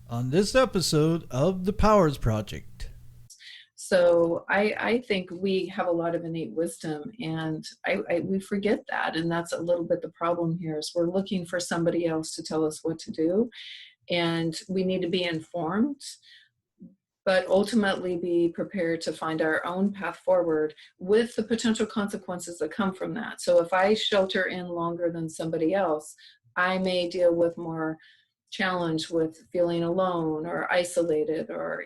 On this episode of The Powers Project. So I think we have a lot of innate wisdom, and we forget that, and that's a little bit the problem here. Is we're looking for somebody else to tell us what to do, and we need to be informed, but ultimately be prepared to find our own path forward with the potential consequences that come from that. So if I shelter in longer than somebody else, I may deal with more challenge with feeling alone or isolated or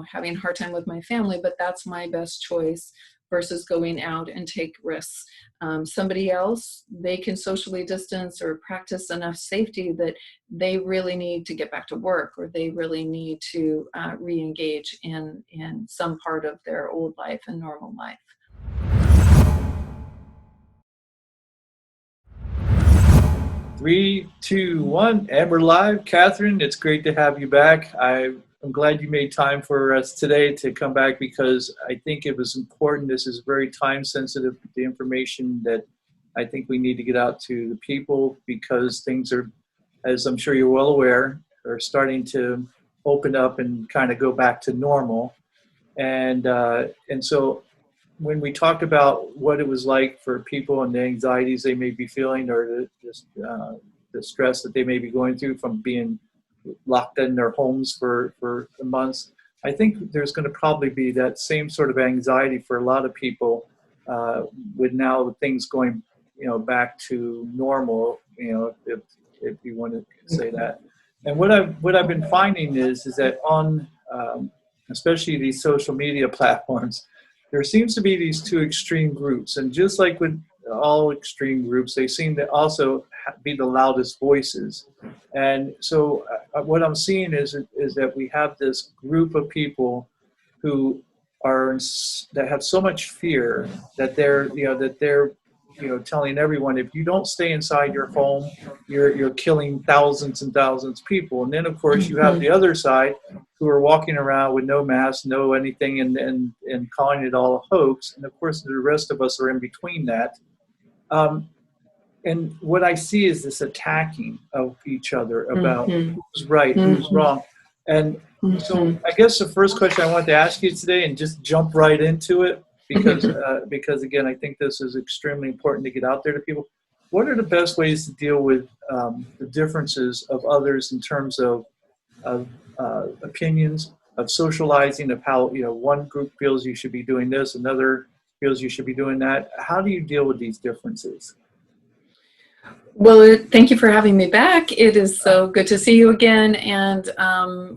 having a hard time with my family, but that's my best choice versus going out and take risks. Somebody else, they can socially distance or practice enough safety that they really need to get back to work, or they really need to re-engage in some part of their old life and normal life. 3, 2, 1, and we're live. Catherine, it's great to have you back. I'm glad you made time for us today to come back because I think it was important. This is very time sensitive, the information that I think we need to get out to the people, because things are, as I'm sure you're well aware, are starting to open up and kind of go back to normal. And so when we talked about what it was like for people and the anxieties they may be feeling, or the stress that they may be going through from being locked in their homes for months, I think there's going to probably be that same sort of anxiety for a lot of people with now things going, back to normal, if you want to say that. And what I've been finding is that on especially these social media platforms, there seems to be these two extreme groups, and just like with all extreme groups, they seem to also be the loudest voices. And so what I'm seeing is that we have this group of people who that have so much fear that they're telling everyone, if you don't stay inside your home, you're killing thousands and thousands of people. And then of course you have the other side who are walking around with no mask, no anything, and calling it all a hoax. And of course the rest of us are in between that. And what I see is this attacking of each other about who's right, who's wrong. And so I guess the first question I want to ask you today, and just jump right into it, because again, I think this is extremely important to get out there to people. What are the best ways to deal with the differences of others in terms of opinions, of socializing, of how one group feels you should be doing this, another feels you should be doing that? How do you deal with these differences? Well, thank you for having me back. It is so good to see you again, and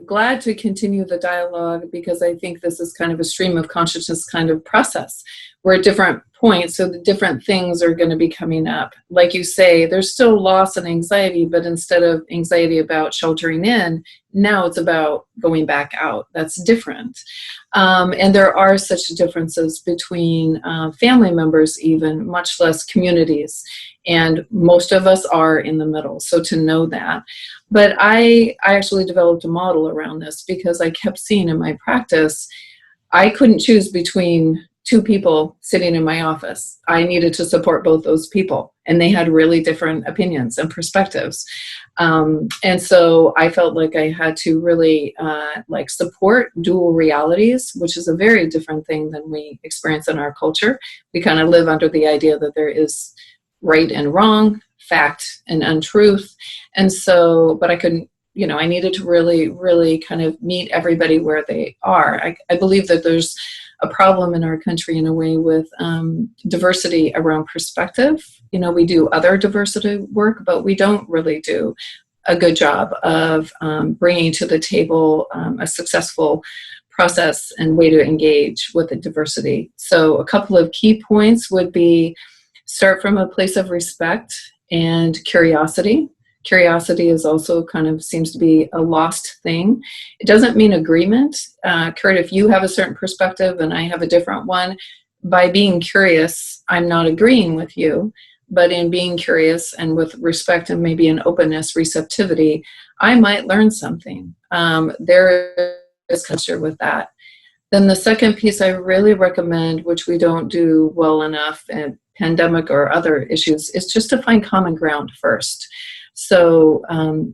glad to continue the dialogue, because I think this is kind of a stream of consciousness kind of process. We're at different points, so the different things are going to be coming up. Like you say, there's still loss and anxiety, but instead of anxiety about sheltering in, now it's about going back out. That's different. And there are such differences between family members, even, much less communities. And most of us are in the middle, so to know that. But I actually developed a model around this, because I kept seeing in my practice, I couldn't choose between two people sitting in my office. I needed to support both those people, and they had really different opinions and perspectives. And so I felt like I had to really support dual realities, which is a very different thing than we experience in our culture. We kind of live under the idea that there is right and wrong, fact and untruth. And so, but I couldn't, I needed to really, really kind of meet everybody where they are. I believe that there's a problem in our country in a way with diversity around perspective. We do other diversity work, but we don't really do a good job of bringing to the table a successful process and way to engage with the diversity. So a couple of key points would be: start from a place of respect and curiosity. Curiosity is also kind of seems to be a lost thing. It doesn't mean agreement. Kurt, if you have a certain perspective and I have a different one, by being curious, I'm not agreeing with you. But in being curious and with respect and maybe an openness, receptivity, I might learn something. There is culture with that. Then the second piece I really recommend, which we don't do well enough in pandemic or other issues, is just to find common ground first. So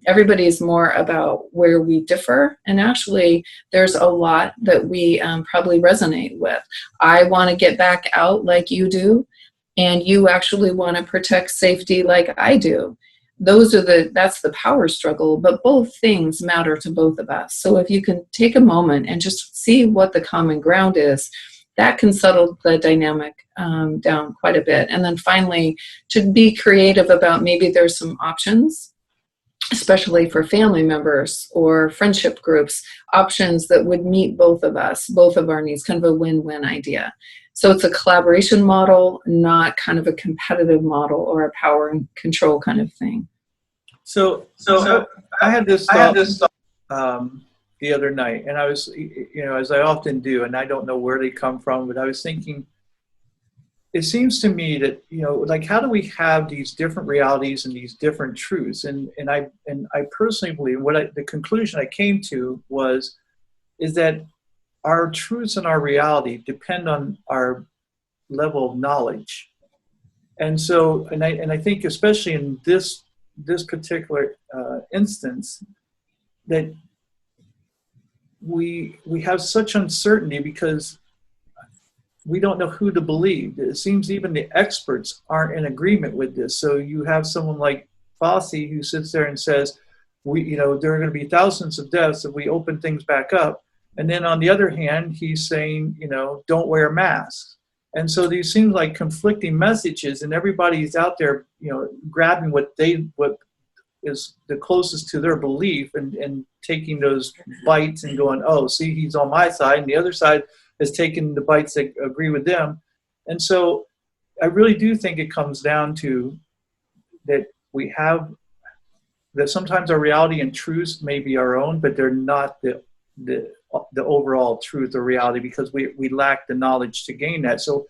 everybody is more about where we differ. And actually, there's a lot that we probably resonate with. I want to get back out like you do, and you actually want to protect safety like I do. That's the power struggle, but both things matter to both of us. So if you can take a moment and just see what the common ground is, that can settle the dynamic down quite a bit. And then finally, to be creative about maybe there's some options, especially for family members or friendship groups, options that would meet both of us, both of our needs, kind of a win-win idea. So it's a collaboration model, not kind of a competitive model or a power and control kind of thing. So I had this thought the other night, and I was, as I often do, and I don't know where they come from, but I was thinking, it seems to me that, like, how do we have these different realities and these different truths? And I personally believe the conclusion I came to is that our truths and our reality depend on our level of knowledge. And so, and I think especially in this particular instance, that we have such uncertainty because we don't know who to believe. It seems even the experts aren't in agreement with this. So you have someone like Fossey who sits there and says, there are going to be thousands of deaths if we open things back up. And then on the other hand, he's saying, don't wear masks. And so these seem like conflicting messages, and everybody's out there, grabbing what is the closest to their belief and taking those bites and going, oh, see, he's on my side. And the other side has taken the bites that agree with them. And so I really do think it comes down to that that sometimes our reality and truths may be our own, but they're not the overall truth or reality, because we lack the knowledge to gain that. So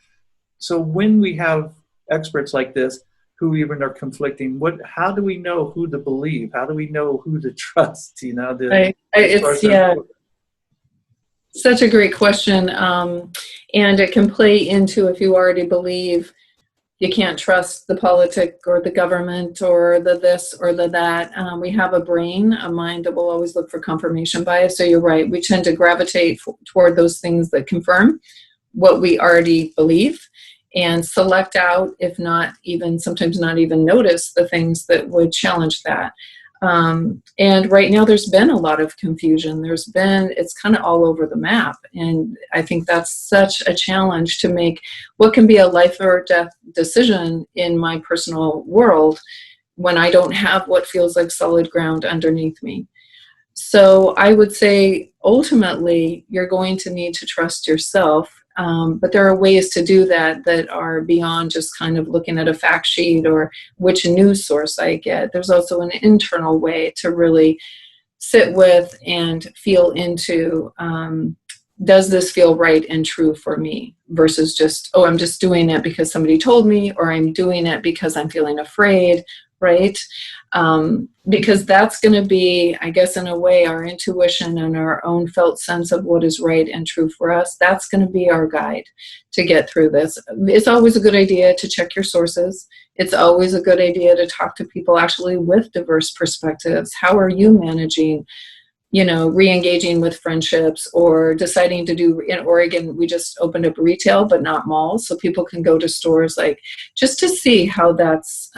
when we have experts like this who even are conflicting, how do we know who to believe? How do we know who to trust? It's such a great question. And it can play into, if you already believe you can't trust the politic or the government or the this or the that. We have a mind that will always look for confirmation bias. So you're right. We tend to gravitate toward those things that confirm what we already believe, and select out, if not even, sometimes not even notice the things that would challenge that. And right now there's been a lot of confusion. It's kind of all over the map. And I think that's such a challenge to make what can be a life or death decision in my personal world when I don't have what feels like solid ground underneath me. So I would say ultimately you're going to need to trust yourself. But there are ways to do that are beyond just kind of looking at a fact sheet or which news source I get. There's also an internal way to really sit with and feel into, does this feel right and true for me, versus just, I'm just doing it because somebody told me, or I'm doing it because I'm feeling afraid, right? Because that's going to be, I guess, in a way, our intuition and our own felt sense of what is right and true for us. That's going to be our guide to get through this. It's always a good idea to check your sources. It's always a good idea to talk to people actually with diverse perspectives. How are you managing, re-engaging with friendships, or deciding to do, in Oregon, we just opened up retail, but not malls. So people can go to stores, just to see how that's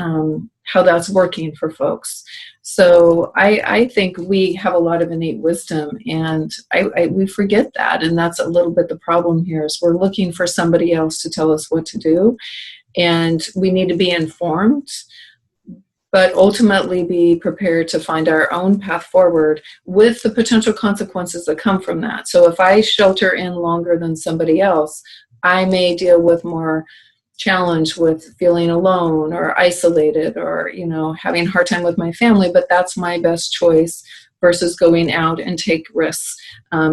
working for folks. So I think we have a lot of innate wisdom, and we forget that. And that's a little bit the problem here, is we're looking for somebody else to tell us what to do. And we need to be informed, but ultimately be prepared to find our own path forward with the potential consequences that come from that. So if I shelter in longer than somebody else, I may deal with more challenge with feeling alone or isolated, or, having a hard time with my family, but that's my best choice versus going out and take risks.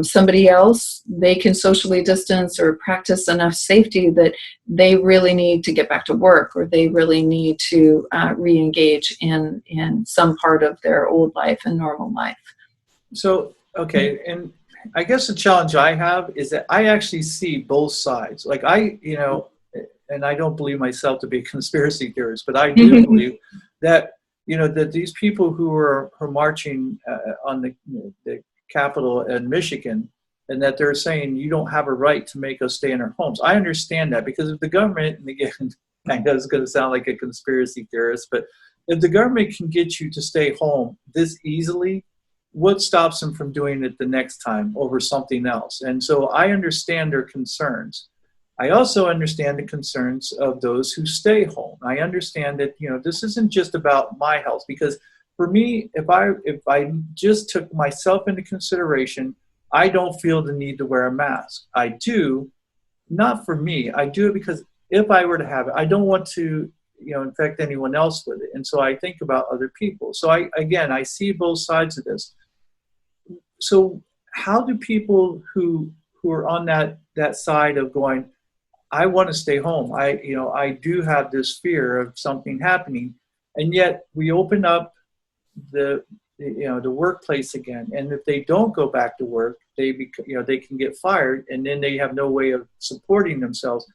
Somebody else, they can socially distance or practice enough safety that they really need to get back to work, or they really need to re-engage in some part of their old life and normal life. So, okay. And I guess the challenge I have is that I actually see both sides. Like and I don't believe myself to be a conspiracy theorist, but I do believe that that these people who are marching on the Capitol in Michigan, and that they're saying you don't have a right to make us stay in our homes. I understand that, because if the government, and again, I know it's going to sound like a conspiracy theorist, but if the government can get you to stay home this easily, what stops them from doing it the next time over something else? And so I understand their concerns. I also understand the concerns of those who stay home. I understand that, this isn't just about my health, because for me, if I just took myself into consideration, I don't feel the need to wear a mask. I do, not for me. I do it because if I were to have it, I don't want to, infect anyone else with it. And so I think about other people. So I see both sides of this. So how do people who are on that side of going, I want to stay home, I do have this fear of something happening, and yet we open up the workplace again, and if they don't go back to work, they can get fired, and then they have no way of supporting themselves.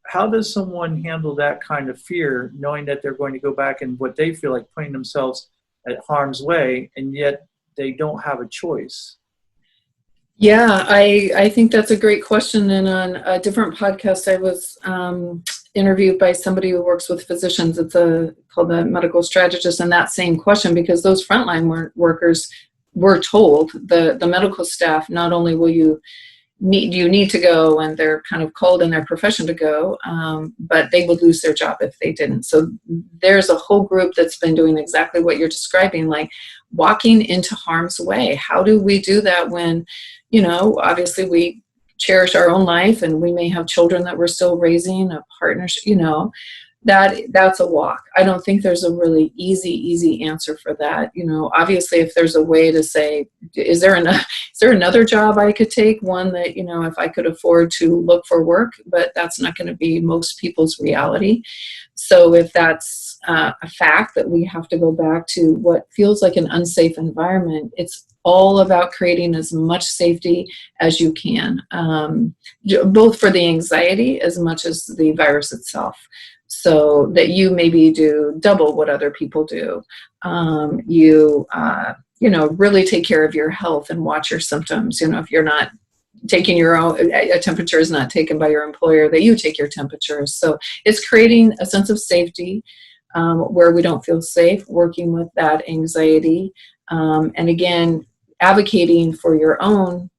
How does someone handle that kind of fear, knowing that they're going to go back and what they feel like putting themselves at harm's way, and yet they don't have a choice? Yeah, I think that's a great question. And on a different podcast, I was interviewed by somebody who works with physicians. It's called the medical strategist, and that same question, because those frontline workers were told, the medical staff, not only will you need to go, and they're kind of called in their profession to go, but they would lose their job if they didn't. So there's a whole group that's been doing exactly what you're describing, like walking into harm's way. How do we do that when, obviously we cherish our own life, and we may have children that we're still raising, a partnership, that's a walk. I don't think there's a really easy answer for that. Obviously, if there's a way to say, is there another job I could take, one that, if I could afford to look for work, but that's not going to be most people's reality. So if that's a fact that we have to go back to what feels like an unsafe environment, it's all about creating as much safety as you can, both for the anxiety as much as the virus itself, so that you maybe do double what other people do. Really take care of your health and watch your symptoms. If you're not taking your own, a temperature is not taken by your employer, that you take your temperature. So it's creating a sense of safety where we don't feel safe, working with that anxiety. And again, advocating for your own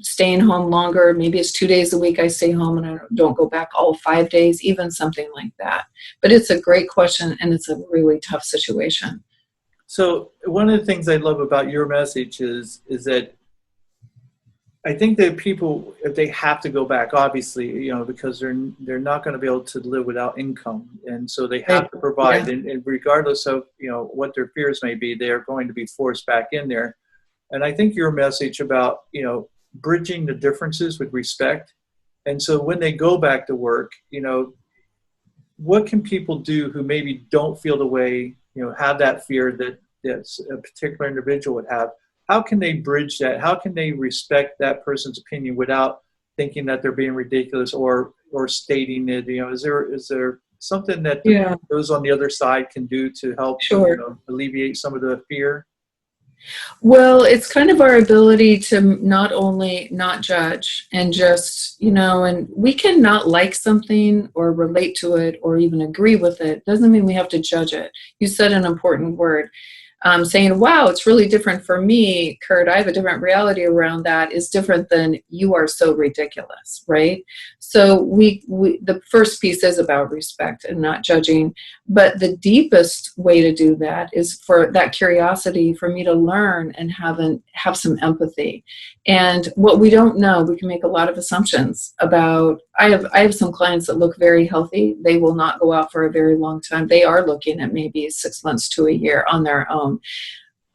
staying home longer. Maybe it's 2 days a week I stay home and I don't go back all 5 days, even something like that. But it's a great question, and it's a really tough situation. So one of the things I love about your message is that I think that people, if they have to go back, obviously, because they're not going to be able to live without income, and so they have to provide, and regardless of what their fears may be, they are going to be forced back in there. And I think your message about bridging the differences with respect, and so when they go back to work, what can people do who maybe don't feel the way, have that fear that a particular individual would have? How can they bridge that? How can they respect that person's opinion without thinking that they're being ridiculous or stating it? Is there something that those on the other side can do to help alleviate some of the fear? Well, it's kind of our ability to not only not judge and just, and we can not like something or relate to it or even agree with it. Doesn't mean we have to judge it. You said an important word. Saying, wow, it's really different for me, Kurt, I have a different reality around that, is different than you are so ridiculous, right? So we the first piece is about respect and not judging, but the deepest way to do that is for that curiosity, for me to learn and have some empathy. And what we don't know, we can make a lot of assumptions about. I have some clients that look very healthy. They will not go out for a very long time. They are looking at maybe 6 months to a year on their own,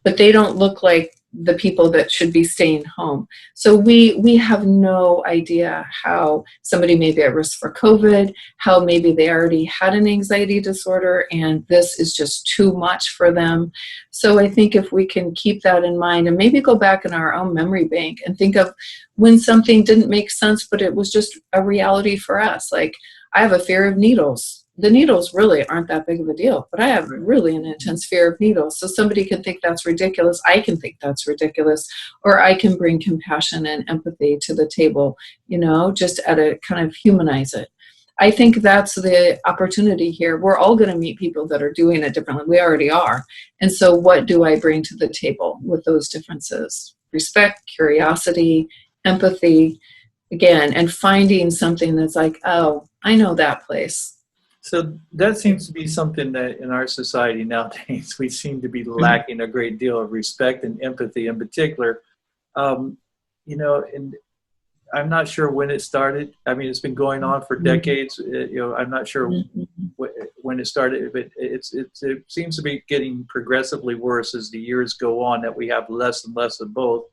but they don't look like the people that should be staying home. So we have no idea how somebody may be at risk for COVID, how maybe they already had an anxiety disorder and this is just too much for them. So I think if we can keep that in mind and maybe go back in our own memory bank and think of when something didn't make sense, but it was just a reality for us. Like, I have a fear of needles. the needles really aren't that big of a deal, but I have really an intense fear of needles. So somebody can think that's ridiculous. I can think that's ridiculous, or I can bring compassion and empathy to the table, just at a kind of humanize it. I think that's the opportunity here. We're all going to meet people that are doing it differently. We already are. And so what do I bring to the table with those differences? Respect, curiosity, empathy, again, and finding something that's like, oh, I know that place. So that seems to be something that in our society nowadays, we seem to be lacking a great deal of respect and empathy in particular. And I'm not sure when it started. I mean, it's been going on for decades. I'm not sure when it started, but it seems to be getting progressively worse as the years go on, that we have less and less of both.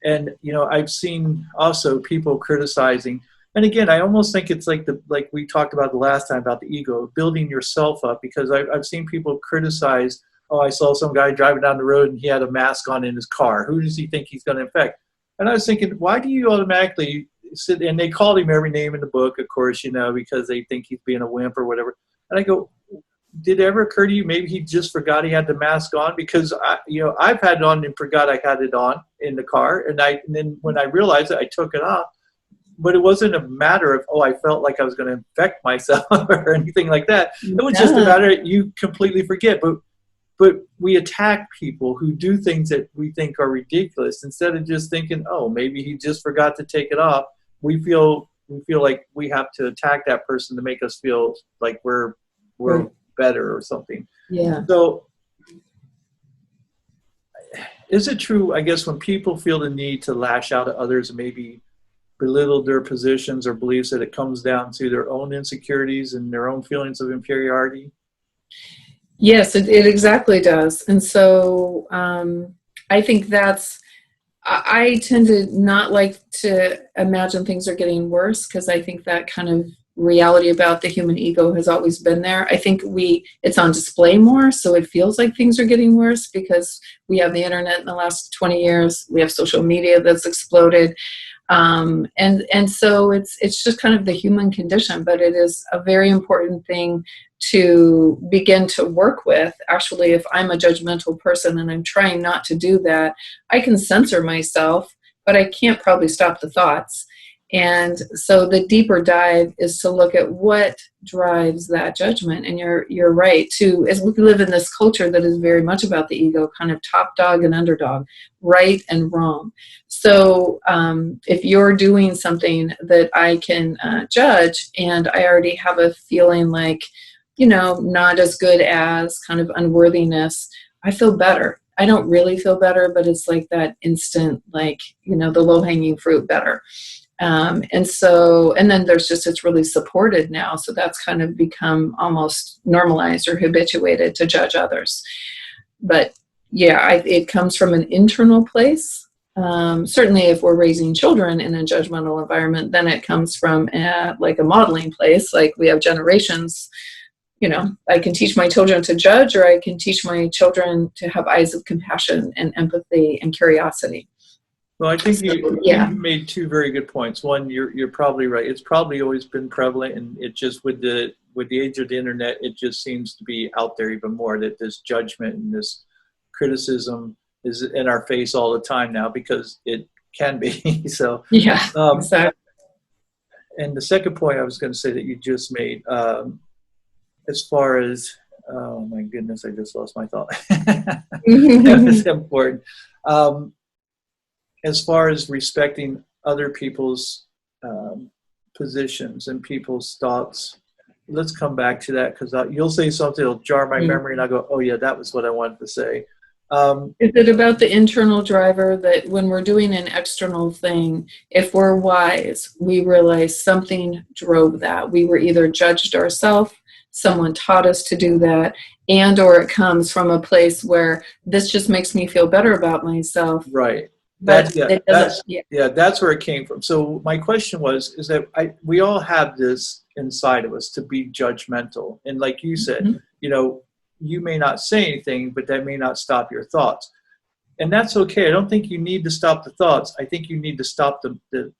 And, I've seen also people criticizing. And again, I almost think it's like we talked about the last time about the ego, building yourself up, because I've seen people criticize, oh, I saw some guy driving down the road and he had a mask on in his car. Who does he think he's going to infect? And I was thinking, why do you automatically sit, and they called him every name in the book, of course, because they think he's being a wimp or whatever. And I go, did it ever occur to you maybe he just forgot he had the mask on? Because I've had it on and forgot I had it on in the car, and then when I realized it, I took it off. But it wasn't a matter of, I felt like I was going to infect myself or anything like that. It was just a matter of you completely forget. But we attack people who do things that we think are ridiculous instead of just thinking, oh, maybe he just forgot to take it off. We feel like we have to attack that person to make us feel like we're better or something. Yeah. So is it true, I guess, when people feel the need to lash out at others and maybe belittle their positions or beliefs, that it comes down to their own insecurities and their own feelings of inferiority? Yes, it exactly does. And so I think I tend to not like to imagine things are getting worse, because I think that kind of reality about the human ego has always been there. I think it's on display more, so it feels like things are getting worse because we have the internet in the last 20 years. We have social media that's exploded. And so it's just kind of the human condition, but it is a very important thing to begin to work with. Actually, if I'm a judgmental person and I'm trying not to do that, I can censor myself, but I can't probably stop the thoughts. And so the deeper dive is to look at what drives that judgment. And you're right too, as we live in this culture that is very much about the ego, kind of top dog and underdog, right and wrong. So if you're doing something that I can judge, and I already have a feeling like, not as good as, kind of unworthiness, I feel better. I don't really feel better, but it's like that instant, like, the low-hanging fruit better. And then there's just, it's really supported now. So that's kind of become almost normalized or habituated to judge others. But yeah, it comes from an internal place. Certainly if we're raising children in a judgmental environment, then it comes from like a modeling place. Like we have generations, I can teach my children to judge, or I can teach my children to have eyes of compassion and empathy and curiosity. Well, I think you made two very good points. One, you're probably right. It's probably always been prevalent, and it just with the age of the internet, it just seems to be out there even more, that this judgment and this criticism is in our face all the time now, because it can be. So yeah, exactly. And the second point I was going to say that you just made, as far as, oh my goodness, I just lost my thought. It's important. As far as respecting other people's positions and people's thoughts, let's come back to that, because you'll say something that'll jar my memory, and I'll go, oh yeah, that was what I wanted to say. Is it about the internal driver, that when we're doing an external thing, if we're wise, we realize something drove that? We were either judged ourselves, someone taught us to do that, and or it comes from a place where this just makes me feel better about myself. Right. But that's where it came from. So my question is that we all have this inside of us to be judgmental. And like you said, you may not say anything, but that may not stop your thoughts. And that's okay. I don't think you need to stop the thoughts. I think you need to stop the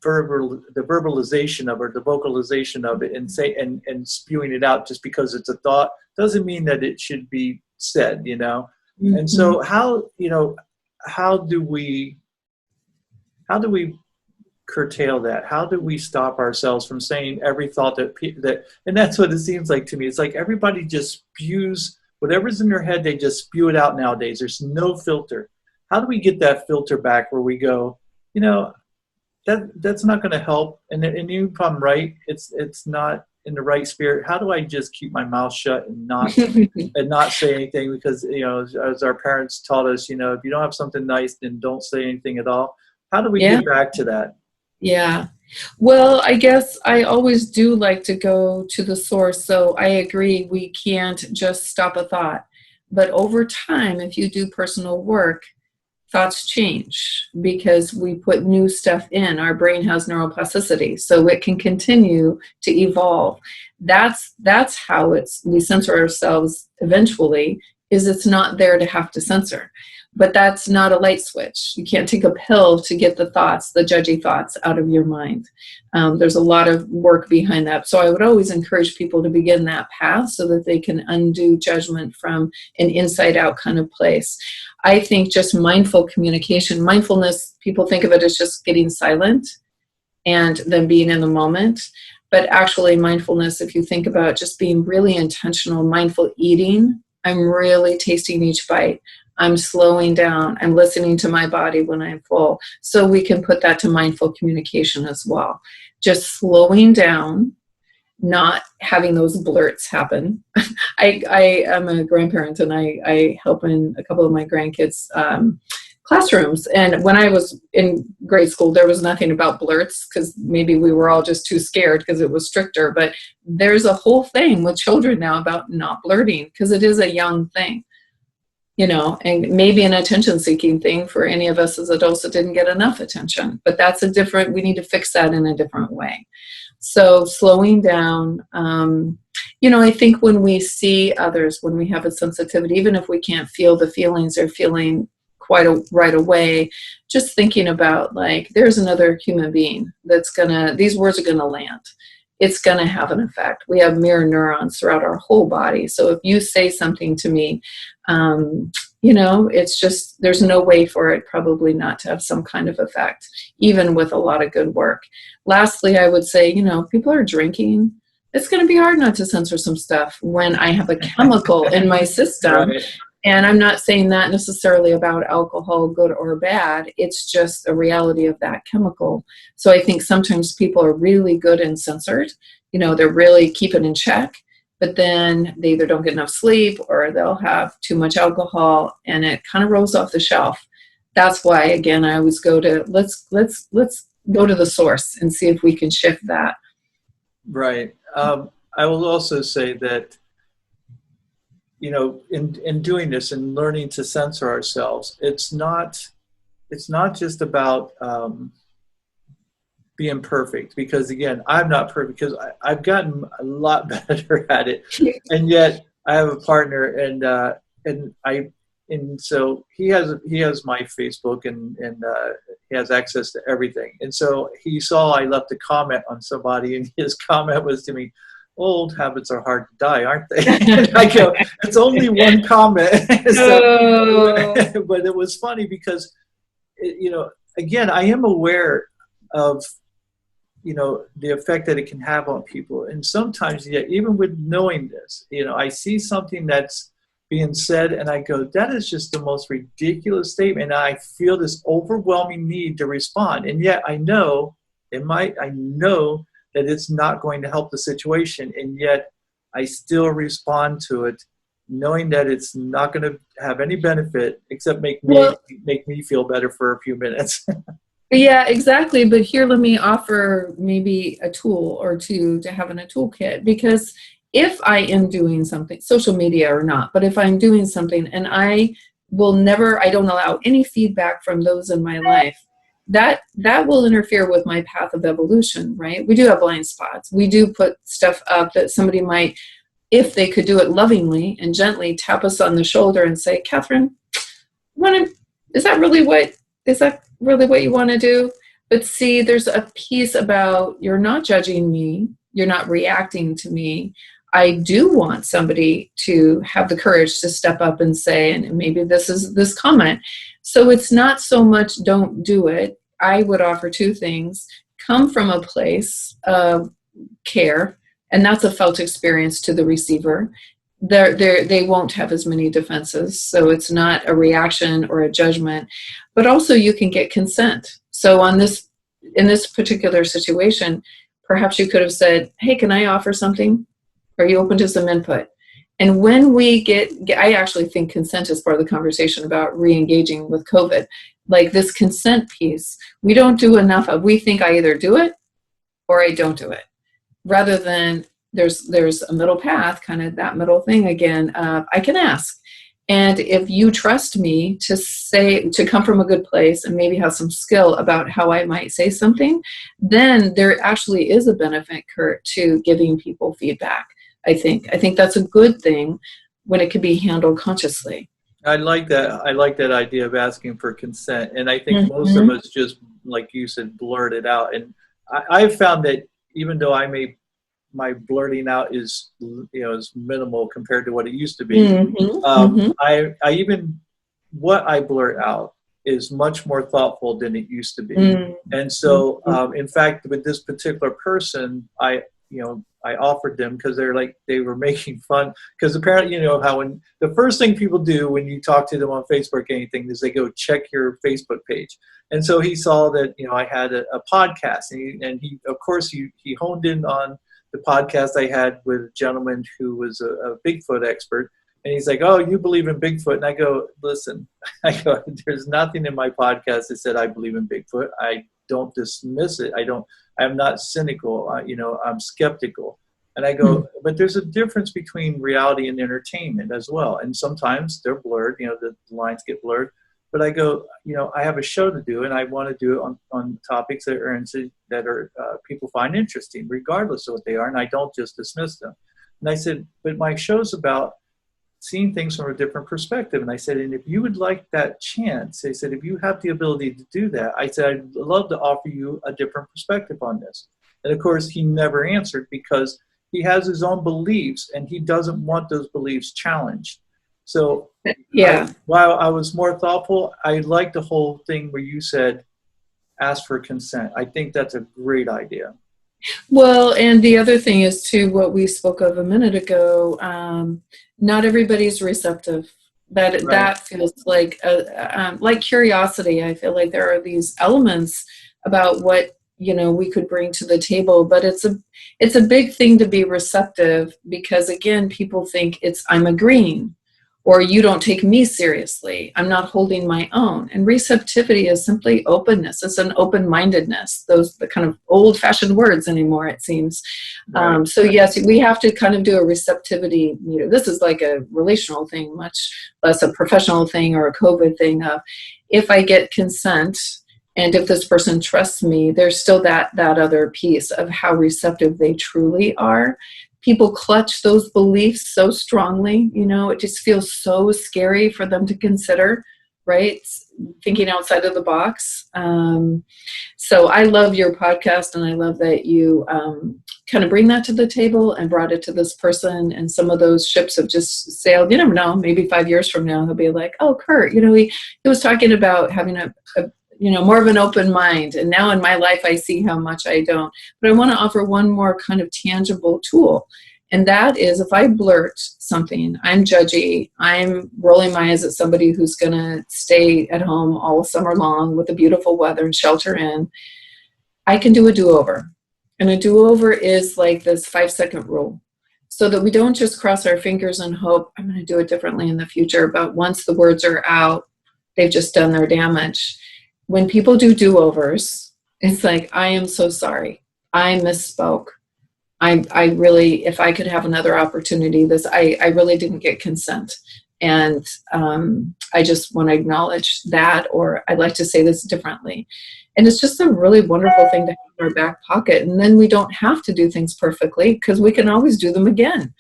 the verbalization of, or the vocalization of it, and spewing it out just because it's a thought doesn't mean that it should be said, Mm-hmm. And so how do we curtail that? How do we stop ourselves from saying every thought that and that's what it seems like to me. It's like everybody just spews whatever's in their head, they just spew it out nowadays. There's no filter. How do we get that filter back where we go, that's not going to help, and if I'm right, it's not in the right spirit. How do I just keep my mouth shut and not say anything? Because as our parents taught us, if you don't have something nice, then don't say anything at all. How do we get back to that? Yeah. Well, I guess I always do like to go to the source. So I agree, we can't just stop a thought. But over time, if you do personal work, thoughts change because we put new stuff in. Our brain has neuroplasticity, so it can continue to evolve. That's how we censor ourselves eventually, is it's not there to have to censor. But that's not a light switch. You can't take a pill to get the judgy thoughts out of your mind. There's a lot of work behind that. So I would always encourage people to begin that path so that they can undo judgment from an inside out kind of place. I think just mindful communication, mindfulness, people think of it as just getting silent and then being in the moment. But actually mindfulness, if you think about just being really intentional, mindful eating, I'm really tasting each bite. I'm slowing down. I'm listening to my body when I'm full. So we can put that to mindful communication as well. Just slowing down, not having those blurts happen. I am a grandparent, and I help in a couple of my grandkids' classrooms. And when I was in grade school, there was nothing about blurts because maybe we were all just too scared because it was stricter. But there's a whole thing with children now about not blurting because it is a young thing. And maybe an attention-seeking thing for any of us as adults that didn't get enough attention. But we need to fix that in a different way. So slowing down, I think when we see others, when we have a sensitivity, even if we can't feel the feelings they're feeling right away, just thinking about, like, there's another human being these words are gonna land. It's going to have an effect. We have mirror neurons throughout our whole body. So if you say something to me, it's just, there's no way for it probably not to have some kind of effect, even with a lot of good work. Lastly, I would say, people are drinking. It's going to be hard not to censor some stuff when I have a chemical in my system. Right. And I'm not saying that necessarily about alcohol, good or bad. It's just a reality of that chemical. So I think sometimes people are really good and censored. They're really keeping in check, but then they either don't get enough sleep or they'll have too much alcohol and it kind of rolls off the shelf. That's why, again, I always go to let's go to the source and see if we can shift that. Right. I will also say that, in doing this and learning to censor ourselves, it's not just about being perfect, because again, I'm not perfect, because I've gotten a lot better at it, and yet I have a partner, and so he has my Facebook, and he has access to everything, and so he saw I left a comment on somebody, and his comment was to me, "Old habits are hard to die, aren't they?" I go, it's only one comment. But it was funny because, again, I am aware of, the effect that it can have on people. And sometimes, even with knowing this, I see something that's being said and I go, that is just the most ridiculous statement. And I feel this overwhelming need to respond. And yet I know that it's not going to help the situation, and yet I still respond to it, knowing that it's not going to have any benefit except make me feel better for a few minutes. Yeah, exactly. But here, let me offer maybe a tool or two to have in a toolkit, because if I am doing something, social media or not, but if I'm doing something and I don't allow any feedback from those in my life, that will interfere with my path of evolution, right? We do have blind spots. We do put stuff up that somebody might, if they could do it lovingly and gently, tap us on the shoulder and say, "Katherine, is that really what you want to do?" But see, there's a piece about you're not judging me, you're not reacting to me. I do want somebody to have the courage to step up and say, and maybe this is this comment. So it's not so much don't do it. I would offer two things. Come from a place of care, and that's a felt experience to the receiver. They won't have as many defenses, so it's not a reaction or a judgment. But also you can get consent. So in this particular situation, perhaps you could have said, hey, can I offer something? Are you open to some input? And when we I actually think consent is part of the conversation about re-engaging with COVID. Like this consent piece, we don't do enough of. We think I either do it or I don't do it. Rather than there's a middle path, kind of that middle thing again. I can ask. And if you trust me to come from a good place and maybe have some skill about how I might say something, then there actually is a benefit, Kurt, to giving people feedback. I think that's a good thing when it can be handled consciously. I like that idea of asking for consent. And I think most of us just, like you said, blurt it out. And I've found that even though my blurting out is minimal compared to what it used to be. I even what I blurt out is much more thoughtful than it used to be. And so, in fact, with this particular person, I offered them because they were making fun, because apparently, how when the first thing people do when you talk to them on Facebook or anything is they go check your Facebook page. And so he saw that, I had a podcast, and he of course, he honed in on the podcast I had with a gentleman who was a Bigfoot expert. And he's like, oh, you believe in Bigfoot? And I go, listen, there's nothing in my podcast that said I believe in Bigfoot. I don't dismiss it. I'm not cynical. I'm skeptical. And I go, but there's a difference between reality and entertainment as well. And sometimes they're blurred, the lines get blurred. But I go, I have a show to do, and I want to do it on topics that are people find interesting, regardless of what they are, and I don't just dismiss them. And I said, but my show's about seeing things from a different perspective. And I said, and if you would like that chance, I said, if you have the ability to do that, I said, I'd love to offer you a different perspective on this. And of course, he never answered because he has his own beliefs, and he doesn't want those beliefs challenged. So while I was more thoughtful, I like the whole thing where you said, ask for consent. I think that's a great idea. Well, and the other thing is too, what we spoke of a minute ago, not everybody's receptive. That feels like curiosity. I feel like there are these elements about what, we could bring to the table, but it's a big thing to be receptive, because again, people think I'm agreeing, or you don't take me seriously. I'm not holding my own. And receptivity is simply openness. It's an open-mindedness. Those the kind of old-fashioned words anymore, it seems. Right. So yes, we have to kind of do a receptivity. This is like a relational thing, much less a professional thing or a COVID thing. Of if I get consent, and if this person trusts me, there's still that other piece of how receptive they truly are. People clutch those beliefs so strongly, it just feels so scary for them to consider, right? Thinking outside of the box. So I love your podcast, and I love that you kind of bring that to the table and brought it to this person. And some of those ships have just sailed. You never know, maybe 5 years from now, he'll be like, oh, Kurt, he was talking about having a more of an open mind. And now in my life, I see how much I don't. But I want to offer one more kind of tangible tool. And that is, if I blurt something, I'm judgy, I'm rolling my eyes at somebody who's going to stay at home all summer long with the beautiful weather and shelter in, I can do a do-over. And a do-over is like this 5-second rule. So that we don't just cross our fingers and hope, I'm going to do it differently in the future. But once the words are out, they've just done their damage. When people do do-overs, it's like, I am so sorry. I misspoke. I really, if I could have another opportunity, I really didn't get consent. And I just want to acknowledge that, or I'd like to say this differently. And it's just a really wonderful thing to have in our back pocket. And then we don't have to do things perfectly, because we can always do them again.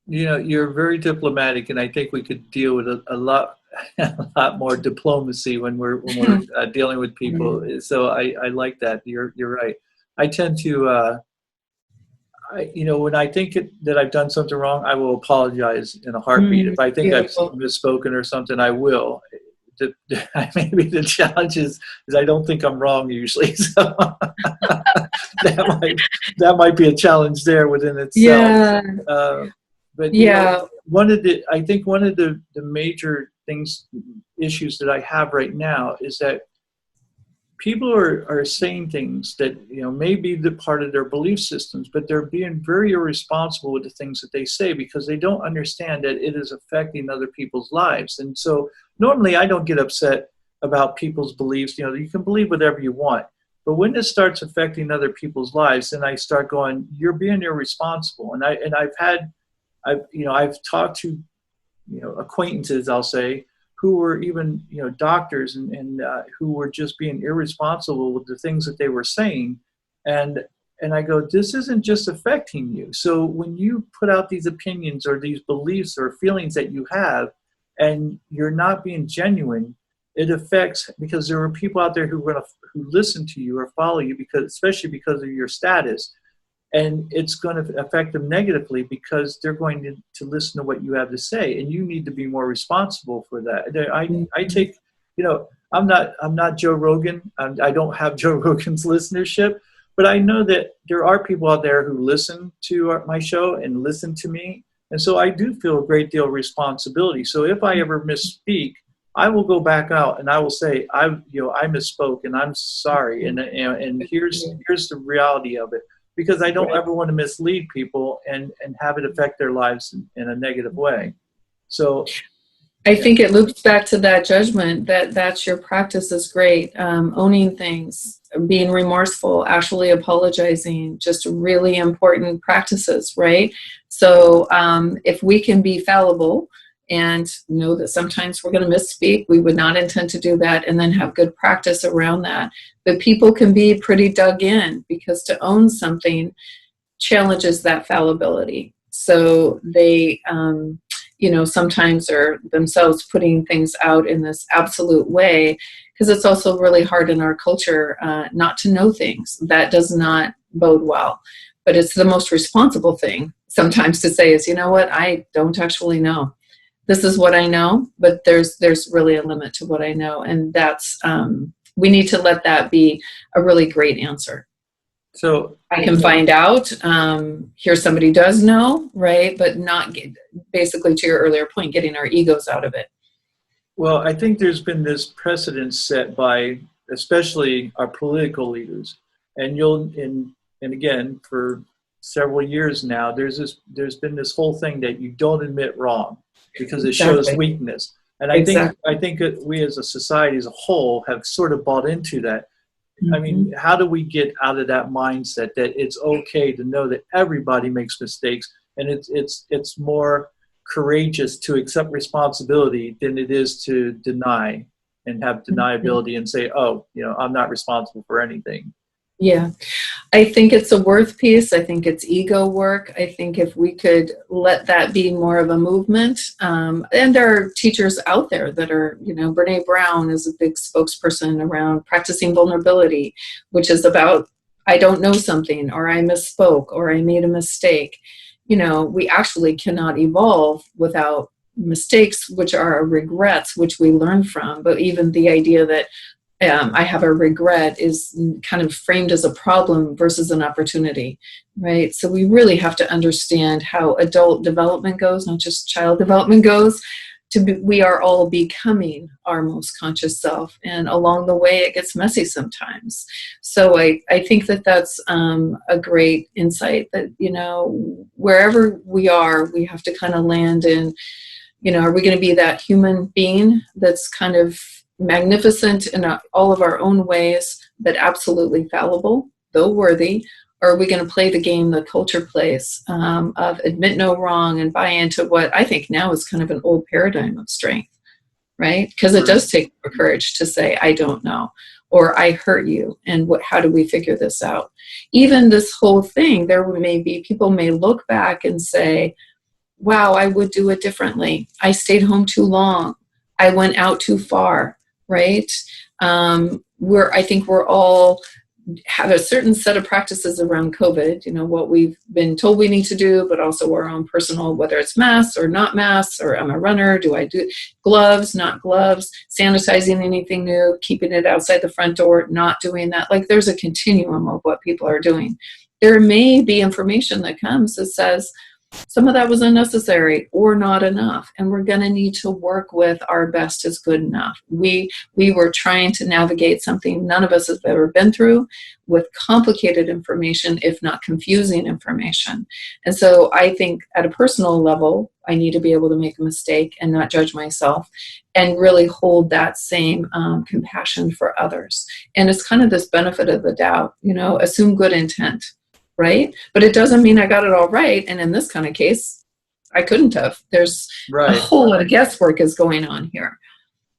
You're very diplomatic, and I think we could deal with a lot a lot more diplomacy when we're dealing with people. So I like that. You're right. I tend to when I think that I've done something wrong, I will apologize in a heartbeat. If I think Beautiful. I've misspoken or something, I will. Maybe the challenge is I don't think I'm wrong usually. So that might be a challenge there within itself. Yeah. But Yeah. one of the major issues that I have right now is that people are saying things that may be the part of their belief systems, but they're being very irresponsible with the things that they say because they don't understand that it is affecting other people's lives. And so normally I don't get upset about people's beliefs. You can believe whatever you want, but when it starts affecting other people's lives, then I start going, you're being irresponsible. And I've talked to acquaintances, I'll say, who were even doctors and who were just being irresponsible with the things that they were saying, and I go, this isn't just affecting you. So when you put out these opinions or these beliefs or feelings that you have, and you're not being genuine, it affects, because there are people out there who listen to you or follow you especially because of your status. And it's going to affect them negatively because they're going to listen to what you have to say, and you need to be more responsible for that. I take, I'm not Joe Rogan. I don't have Joe Rogan's listenership, but I know that there are people out there who listen to my show and listen to me, and so I do feel a great deal of responsibility. So if I ever misspeak, I will go back out and I will say, I misspoke and I'm sorry, and here's the reality of it. Because I don't ever want to mislead people and have it affect their lives in a negative way. So I think it loops back to that judgment that's your practice is great. Owning things, being remorseful, actually apologizing, just really important practices, right? So if we can be fallible and know that sometimes we're going to misspeak, we would not intend to do that, and then have good practice around that. But people can be pretty dug in because to own something challenges that fallibility. So they, sometimes are themselves putting things out in this absolute way, because it's also really hard in our culture not to know things. That does not bode well. But it's the most responsible thing sometimes to say is, you know what, I don't actually know. This is what I know, but there's really a limit to what I know. And that's, we need to let that be a really great answer. So I can find out, here somebody does know, right? But not basically, to your earlier point, getting our egos out of it. Well, I think there's been this precedent set by especially our political leaders. And again, for several years now, there's been this whole thing that you don't admit wrong because it shows weakness. And I think that we as a society as a whole have sort of bought into that. Mm-hmm. I mean, how do we get out of that mindset that it's okay to know that everybody makes mistakes, and it's more courageous to accept responsibility than it is to deny and have deniability and say, oh, I'm not responsible for anything. Yeah, I think it's a worth piece. I think it's ego work. I think if we could let that be more of a movement, and there are teachers out there that are, Brene Brown is a big spokesperson around practicing vulnerability, which is about, I don't know something, or I misspoke, or I made a mistake. We actually cannot evolve without mistakes, which are regrets, which we learn from. But even the idea that I have a regret is kind of framed as a problem versus an opportunity, right? So we really have to understand how adult development goes, not just child development goes. We are all becoming our most conscious self, and along the way it gets messy sometimes. So I think that's a great insight that, wherever we are, we have to kind of land in, are we going to be that human being that's kind of magnificent in all of our own ways, but absolutely fallible, though worthy? Or are we going to play the game the culture plays, of admit no wrong and buy into what I think now is kind of an old paradigm of strength, right? Because it does take courage to say, I don't know, or I hurt you, and how do we figure this out? Even this whole thing, people may look back and say, wow, I would do it differently. I stayed home too long. I went out too far, right? I think we're all have a certain set of practices around COVID, what we've been told we need to do, but also our own personal, whether it's masks or not masks, or I'm a runner, do I do gloves, not gloves, sanitizing anything new, keeping it outside the front door, not doing that. Like there's a continuum of what people are doing. There may be information that comes that says, some of that was unnecessary or not enough, and we're going to need to work with our best is good enough. We were trying to navigate something none of us have ever been through with complicated information, if not confusing information. And so I think at a personal level, I need to be able to make a mistake and not judge myself and really hold that same compassion for others. And it's kind of this benefit of the doubt, assume good intent. Right? But it doesn't mean I got it all right. And in this kind of case, I couldn't have. There's a whole lot of guesswork is going on here.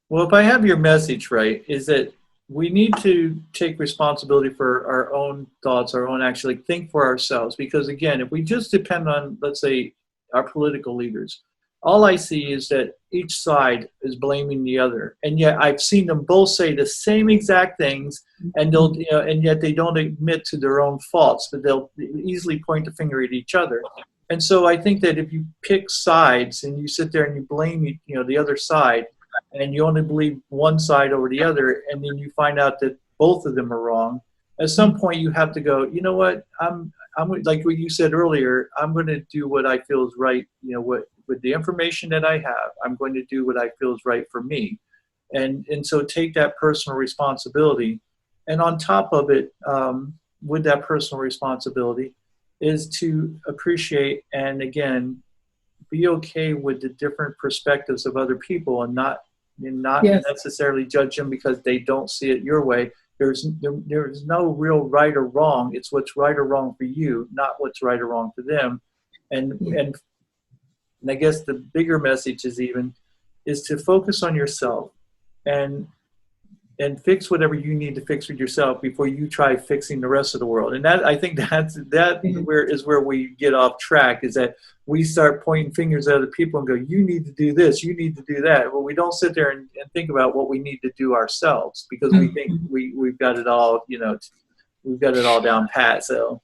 Well, if I have your message right, is that we need to take responsibility for our own thoughts, our own actions, like think for ourselves. Because again, if we just depend on, let's say, our political leaders, all I see is that each side is blaming the other. And yet I've seen them both say the same exact things, and they'll, and yet they don't admit to their own faults, but they'll easily point the finger at each other. And so I think that if you pick sides and you sit there and you blame, the other side, and you only believe one side over the other, and then you find out that both of them are wrong, at some point you have to go, you know what, I'm like what you said earlier, I'm going to do what I feel is right, with the information that I have, I'm going to do what I feel is right for me. And so take that personal responsibility. And on top of it, with that personal responsibility, is to appreciate and, again, be okay with the different perspectives of other people and not necessarily judge them because they don't see it your way. There's no real right or wrong. It's what's right or wrong for you, not what's right or wrong for them. And I guess the bigger message is to focus on yourself and fix whatever you need to fix with yourself before you try fixing the rest of the world. And that, I think where we get off track, is that we start pointing fingers at other people and go, you need to do this, you need to do that. Well, we don't sit there and think about what we need to do ourselves, because we think we've got it all, we've got it all down pat. So.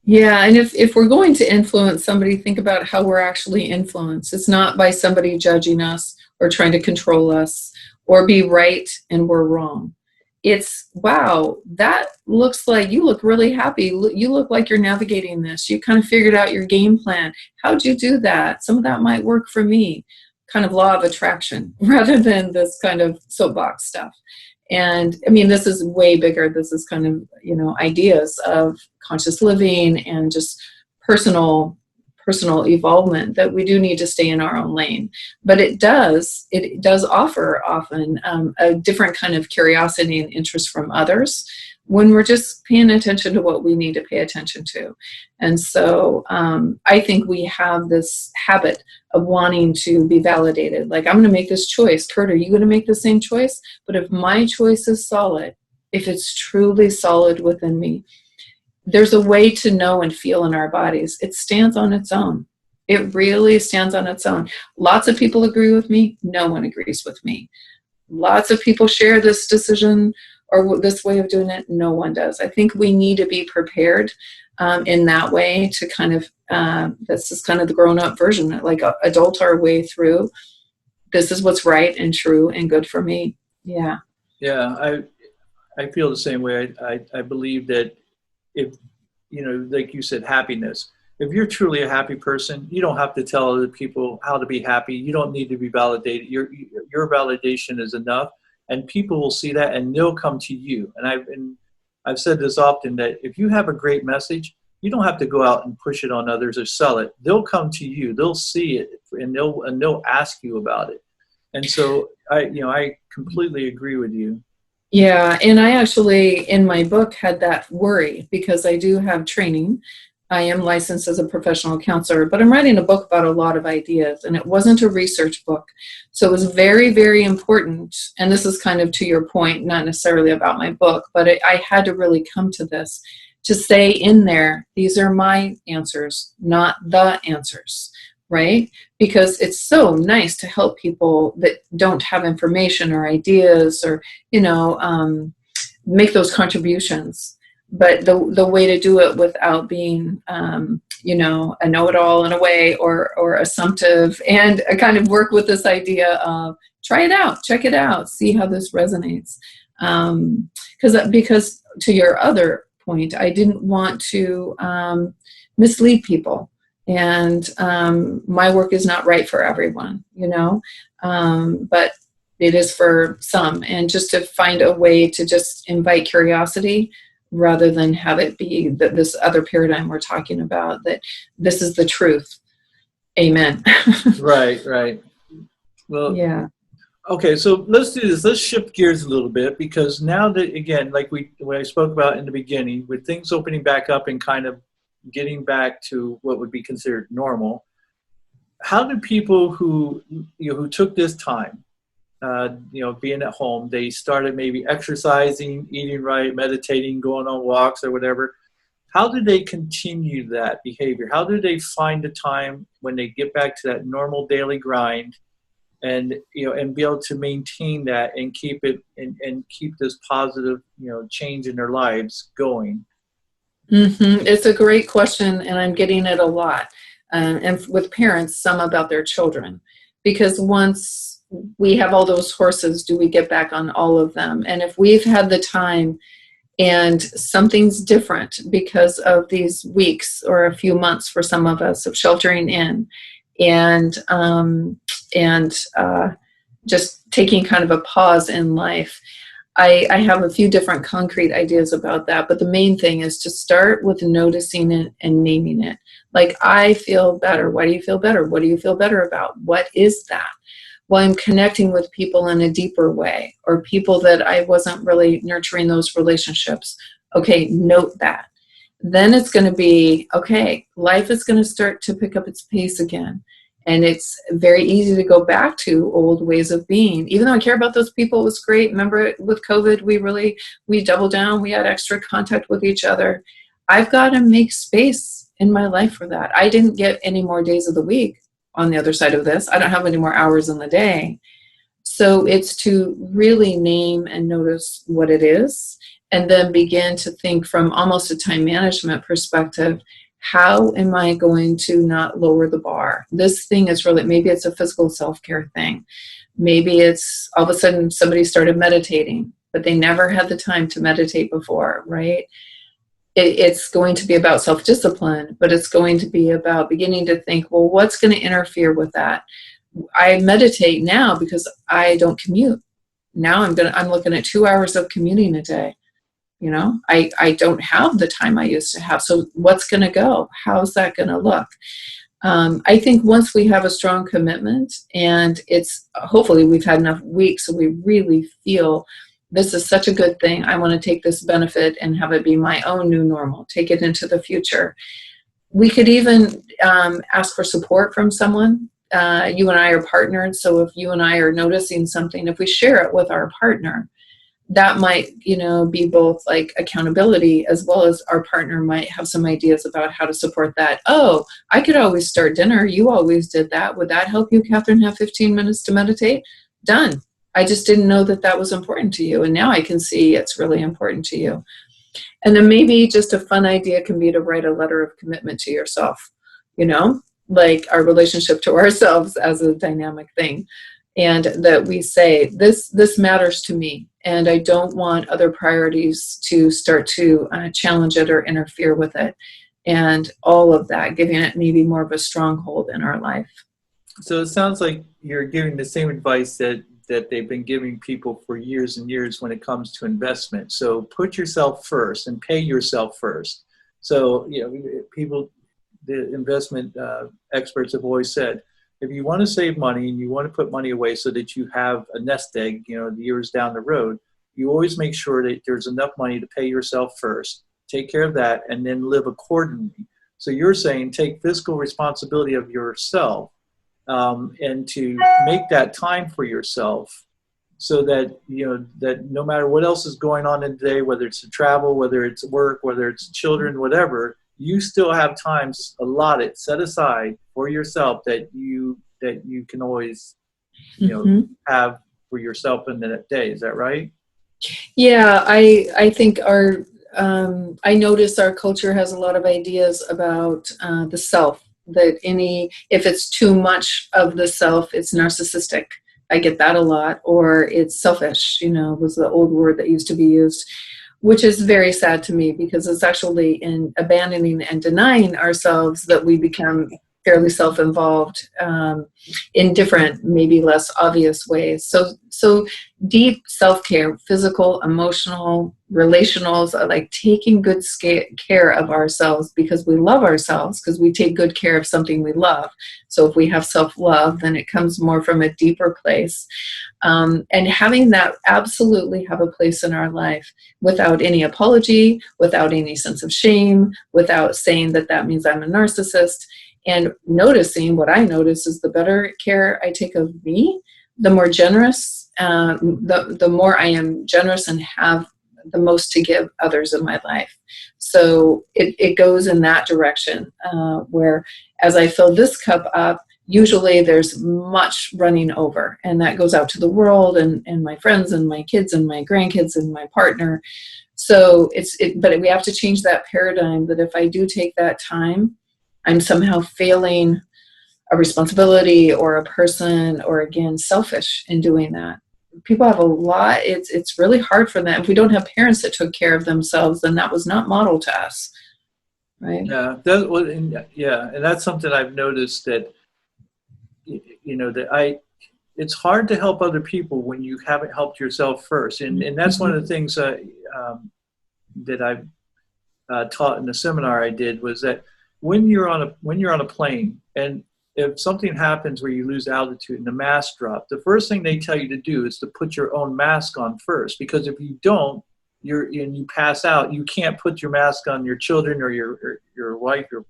Yeah, and if we're going to influence somebody, think about how we're actually influenced. It's not by somebody judging us or trying to control us or be right and we're wrong. It's, wow, that looks like you look really happy. You look like you're navigating this. You kind of figured out your game plan. How'd you do that? Some of that might work for me. Kind of law of attraction rather than this kind of soapbox stuff. And I mean, this is way bigger. This is kind of, ideas of conscious living and just personal evolvement that we do need to stay in our own lane. But it does offer often a different kind of curiosity and interest from others when we're just paying attention to what we need to pay attention to. And so I think we have this habit of wanting to be validated. Like, I'm going to make this choice. Kurt, are you going to make the same choice? But if my choice is solid, if it's truly solid within me, there's a way to know and feel in our bodies. It stands on its own. It really stands on its own. Lots of people agree with me. No one agrees with me. Lots of people share this decision or this way of doing it. No one does. I think we need to be prepared in that way to kind of, this is kind of the grown-up version, like adult our way through. This is what's right and true and good for me. Yeah. Yeah, I feel the same way. I believe that if, like you said, happiness, if you're truly a happy person, you don't have to tell other people how to be happy. You don't need to be validated. Your validation is enough, and people will see that and they'll come to you. And I've said this often, that if you have a great message, you don't have to go out and push it on others or sell it. They'll come to you. They'll see it and they'll ask you about it. And so I completely agree with you. Yeah, and I actually, in my book, had that worry because I do have training. I am licensed as a professional counselor, but I'm writing a book about a lot of ideas, and it wasn't a research book. So it was very, very important, and this is kind of to your point, not necessarily about my book, but I had to really come to this, to say in there, these are my answers, not the answers. right? Because it's so nice to help people that don't have information or ideas or, make those contributions. But the way to do it without being, a know-it-all in a way or assumptive, and kind of work with this idea of try it out, check it out, see how this resonates. Because to your other point, I didn't want to mislead people. And my work is not right for everyone, but it is for some. And just to find a way to just invite curiosity rather than have it be this other paradigm we're talking about, that this is the truth. Amen. Right. Well, yeah. Okay, so let's do this. Let's shift gears a little bit, because now that, again, like what I spoke about in the beginning, with things opening back up and kind of getting back to what would be considered normal, how do people who took this time, being at home, they started maybe exercising, eating right, meditating, going on walks or whatever, how do they continue that behavior? How do they find the time when they get back to that normal daily grind and be able to maintain that and keep it and keep this positive, change in their lives going? Mm-hmm. It's a great question, and I'm getting it a lot. And with parents, some about their children. Because once we have all those horses, do we get back on all of them? And if we've had the time and something's different because of these weeks or a few months for some of us of sheltering in and just taking kind of a pause in life, I have a few different concrete ideas about that, but the main thing is to start with noticing it and naming it. Like, I feel better. Why do you feel better? What do you feel better about? What is that? Well, I'm connecting with people in a deeper way, or people that I wasn't really nurturing those relationships. Okay, note that. Then it's going to be, okay, life is going to start to pick up its pace again. And it's very easy to go back to old ways of being. Even though I care about those people, it was great. Remember with COVID, we doubled down. We had extra contact with each other. I've got to make space in my life for that. I didn't get any more days of the week on the other side of this. I don't have any more hours in the day. So it's to really name and notice what it is, and then begin to think from almost a time management perspective. How am I going to not lower the bar? This thing is really, maybe it's a physical self-care thing. Maybe it's all of a sudden somebody started meditating, but they never had the time to meditate before, right? It's going to be about self-discipline, but it's going to be about beginning to think, well, what's going to interfere with that? I meditate now because I don't commute. Now I'm looking at 2 hours of commuting a day. I don't have the time I used to have. So what's going to go? How's that going to look? I think once we have a strong commitment, and hopefully we've had enough weeks so we really feel this is such a good thing. I want to take this benefit and have it be my own new normal, take it into the future. We could even ask for support from someone. You and I are partnered. So if you and I are noticing something, if we share it with our partner, that might, be both like accountability, as well as our partner might have some ideas about how to support that. Oh, I could always start dinner. You always did that. Would that help you, Catherine, have 15 minutes to meditate? Done. I just didn't know that was important to you. And now I can see it's really important to you. And then maybe just a fun idea can be to write a letter of commitment to yourself, like our relationship to ourselves as a dynamic thing. And that we say, this matters to me, and I don't want other priorities to start to challenge it or interfere with it. And all of that, giving it maybe more of a stronghold in our life. So it sounds like you're giving the same advice that they've been giving people for years and years when it comes to investment. So put yourself first and pay yourself first. So, people, the investment experts have always said, if you want to save money and you want to put money away so that you have a nest egg, years down the road, you always make sure that there's enough money to pay yourself first, take care of that, and then live accordingly. So you're saying take fiscal responsibility of yourself and to make that time for yourself, so that, that no matter what else is going on in the day, whether it's travel, whether it's work, whether it's children, whatever, you still have time allotted, set aside for yourself that you can always, have for yourself in that day. Is that right? Yeah, I think I notice our culture has a lot of ideas about the self, that if it's too much of the self, it's narcissistic. I get that a lot. Or it's selfish, was the old word that used to be used, which is very sad to me, because it's actually in abandoning and denying ourselves that we become fairly self-involved in different, maybe less obvious ways. So deep self-care, physical, emotional, relational, like taking good care of ourselves because we love ourselves, because we take good care of something we love. So if we have self-love, then it comes more from a deeper place. And having that absolutely have a place in our life without any apology, without any sense of shame, without saying that means I'm a narcissist. And noticing, what I notice is the better care I take of me, the more generous, the more I am generous and have the most to give others in my life. So it goes in that direction, where as I fill this cup up, usually there's much running over, and that goes out to the world and my friends and my kids and my grandkids and my partner. So but we have to change that paradigm, that if I do take that time, I'm somehow failing a responsibility or a person, or again, selfish in doing that. People have a lot, it's really hard for them. If we don't have parents that took care of themselves, then that was not modeled to us, right? Yeah, and that's something I've noticed, that it's hard to help other people when you haven't helped yourself first, and that's one of the things that I've taught in the seminar I did, was that when you're on a plane, and if something happens where you lose altitude and the mask drop, the first thing they tell you to do is to put your own mask on first, because if you don't, you pass out, you can't put your mask on your children or your wife, your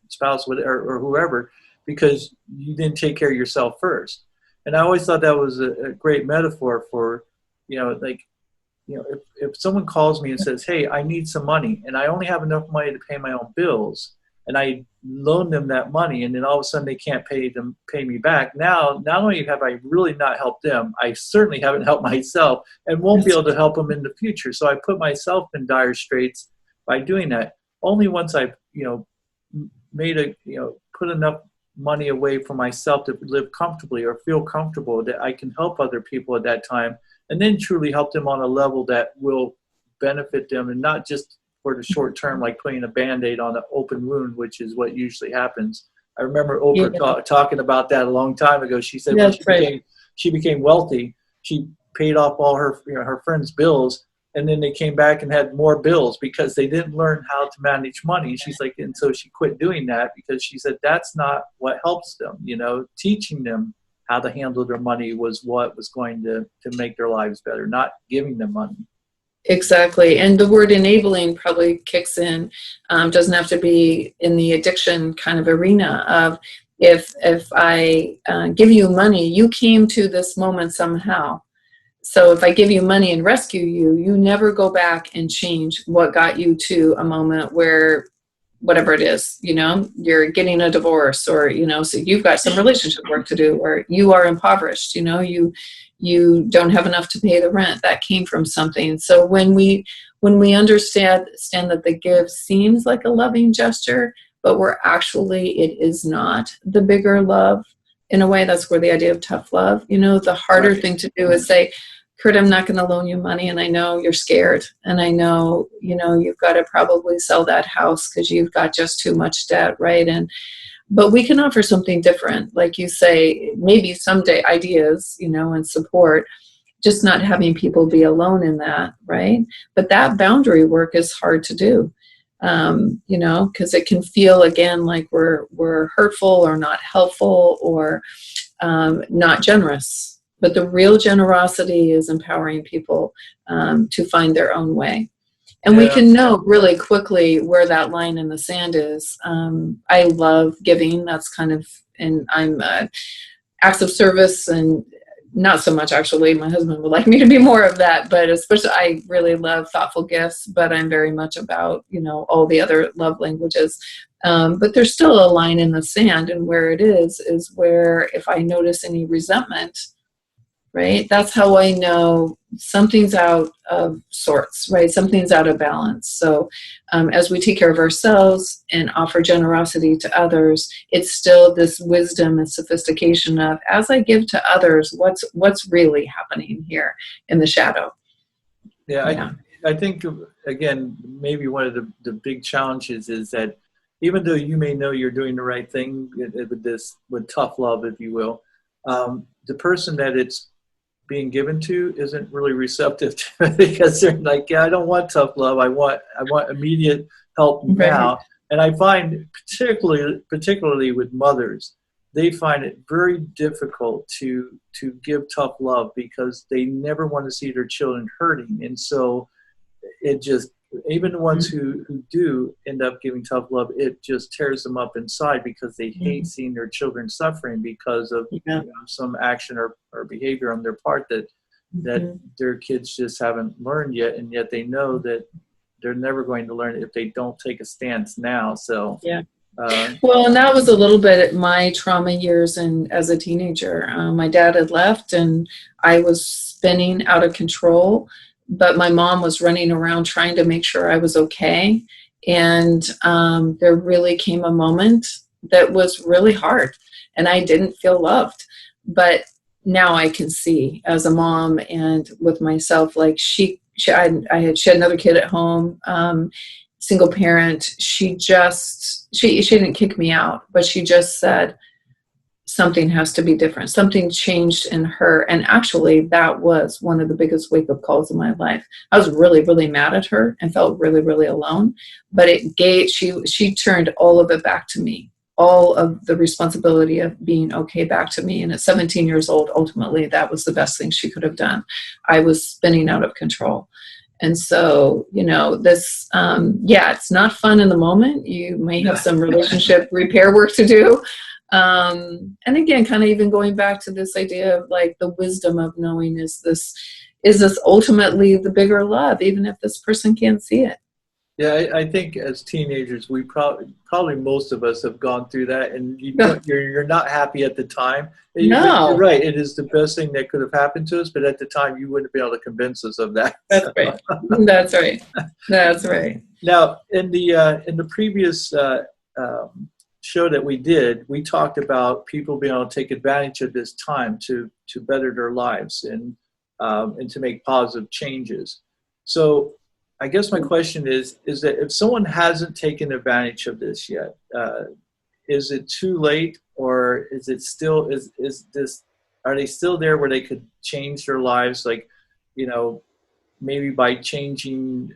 spouse, or whoever, because you didn't take care of yourself first. And I always thought that was a great metaphor for, if someone calls me and says, hey, I need some money, and I only have enough money to pay my own bills, and I loan them that money, and then all of a sudden they can't pay me back. Now, not only have I really not helped them, I certainly haven't helped myself, and won't be able to help them in the future. So I put myself in dire straits by doing that. Only once I've, put enough money away for myself to live comfortably or feel comfortable that I can help other people at that time, and then truly help them on a level that will benefit them, and not just for the short term, like putting a Band-Aid on an open wound, which is what usually happens. I remember Oprah talking about that a long time ago. She said when she became wealthy, she paid off all her friends' bills, and then they came back and had more bills because they didn't learn how to manage money. She's like, and so she quit doing that, because she said that's not what helps them. Teaching them how to handle their money was what was going to make their lives better, not giving them money. Exactly. And the word enabling probably kicks in. Doesn't have to be in the addiction kind of arena of, if I give you money, you came to this moment somehow. So if I give you money and rescue you, you never go back and change what got you to a moment where, whatever it is, you're getting a divorce, or, so you've got some relationship work to do, or you are impoverished, you don't have enough to pay the rent. That came from something. So when we understand that the gift seems like a loving gesture, but it is not the bigger love. In a way, that's where the idea of tough love, the harder thing to do is say, Kurt, I'm not going to loan you money, and I know you're scared, and I know, you've got to probably sell that house because you've got just too much debt, right? But we can offer something different, like you say, maybe someday ideas, and support, just not having people be alone in that, right? But that boundary work is hard to do, because it can feel, again, like we're hurtful or not helpful or not generous. But the real generosity is empowering people to find their own way. And we can know really quickly where that line in the sand is. I love giving. That's kind of, and I'm acts of service and not so much, actually. My husband would like me to be more of that, but especially I really love thoughtful gifts, but I'm very much about, all the other love languages. But there's still a line in the sand, and where it is where if I notice any resentment, right, that's how I know something's out of sorts, right? Something's out of balance. So as we take care of ourselves and offer generosity to others, it's still this wisdom and sophistication of, as I give to others, what's really happening here in the shadow. Yeah. I think, again, maybe one of the big challenges is that even though you may know you're doing the right thing with tough love, if you will, the person that it's being given to isn't really receptive to it, because they're like, yeah, I don't want tough love. I want immediate help now. Right. And I find particularly with mothers, they find it very difficult to give tough love because they never want to see their children hurting. And so it just, even the ones who do end up giving tough love, it just tears them up inside because they hate seeing their children suffering because of some action or behavior on their part that their kids just haven't learned yet, and yet they know that they're never going to learn it if they don't take a stance now. So well, and that was a little bit my trauma years and as a teenager. My dad had left and I was spinning out of control, but my mom was running around trying to make sure I was okay. And there really came a moment that was really hard and I didn't feel loved. But now I can see as a mom and with myself, like she had another kid at home, single parent. She didn't kick me out, but she just said, something has to be different. Something changed in her. And actually that was one of the biggest wake-up calls in my life. I was really, really mad at her and felt really, really alone, but she turned all of it back to me, all of the responsibility of being okay back to me. And at 17 years old, ultimately, that was the best thing she could have done. I was spinning out of control. And so, this, it's not fun in the moment. You may have some relationship repair work to do. And again, kind of even going back to this idea of like the wisdom of knowing, is this ultimately the bigger love, even if this person can't see it? Yeah, I think as teenagers, we probably most of us have gone through that, and you're not happy at the time. No. You're right. It is the best thing that could have happened to us, but at the time, you wouldn't be able to convince us of that. That's right. That's right. That's right. Now, in the previous show that we did, we talked about people being able to take advantage of this time to better their lives and to make positive changes. So I guess my question is that if someone hasn't taken advantage of this yet, is it too late, or is it still, are they still there where they could change their lives? Like, maybe by changing,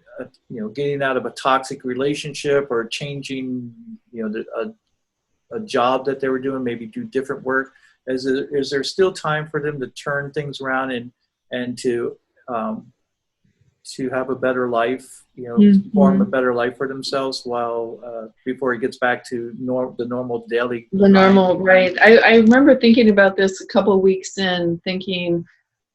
getting out of a toxic relationship, or changing, a job that they were doing, maybe do different work. Is there still time for them to turn things around and to have a better life, form a better life for themselves while before it gets back to the normal daily. The normal, right. I remember thinking about this a couple of weeks in, thinking,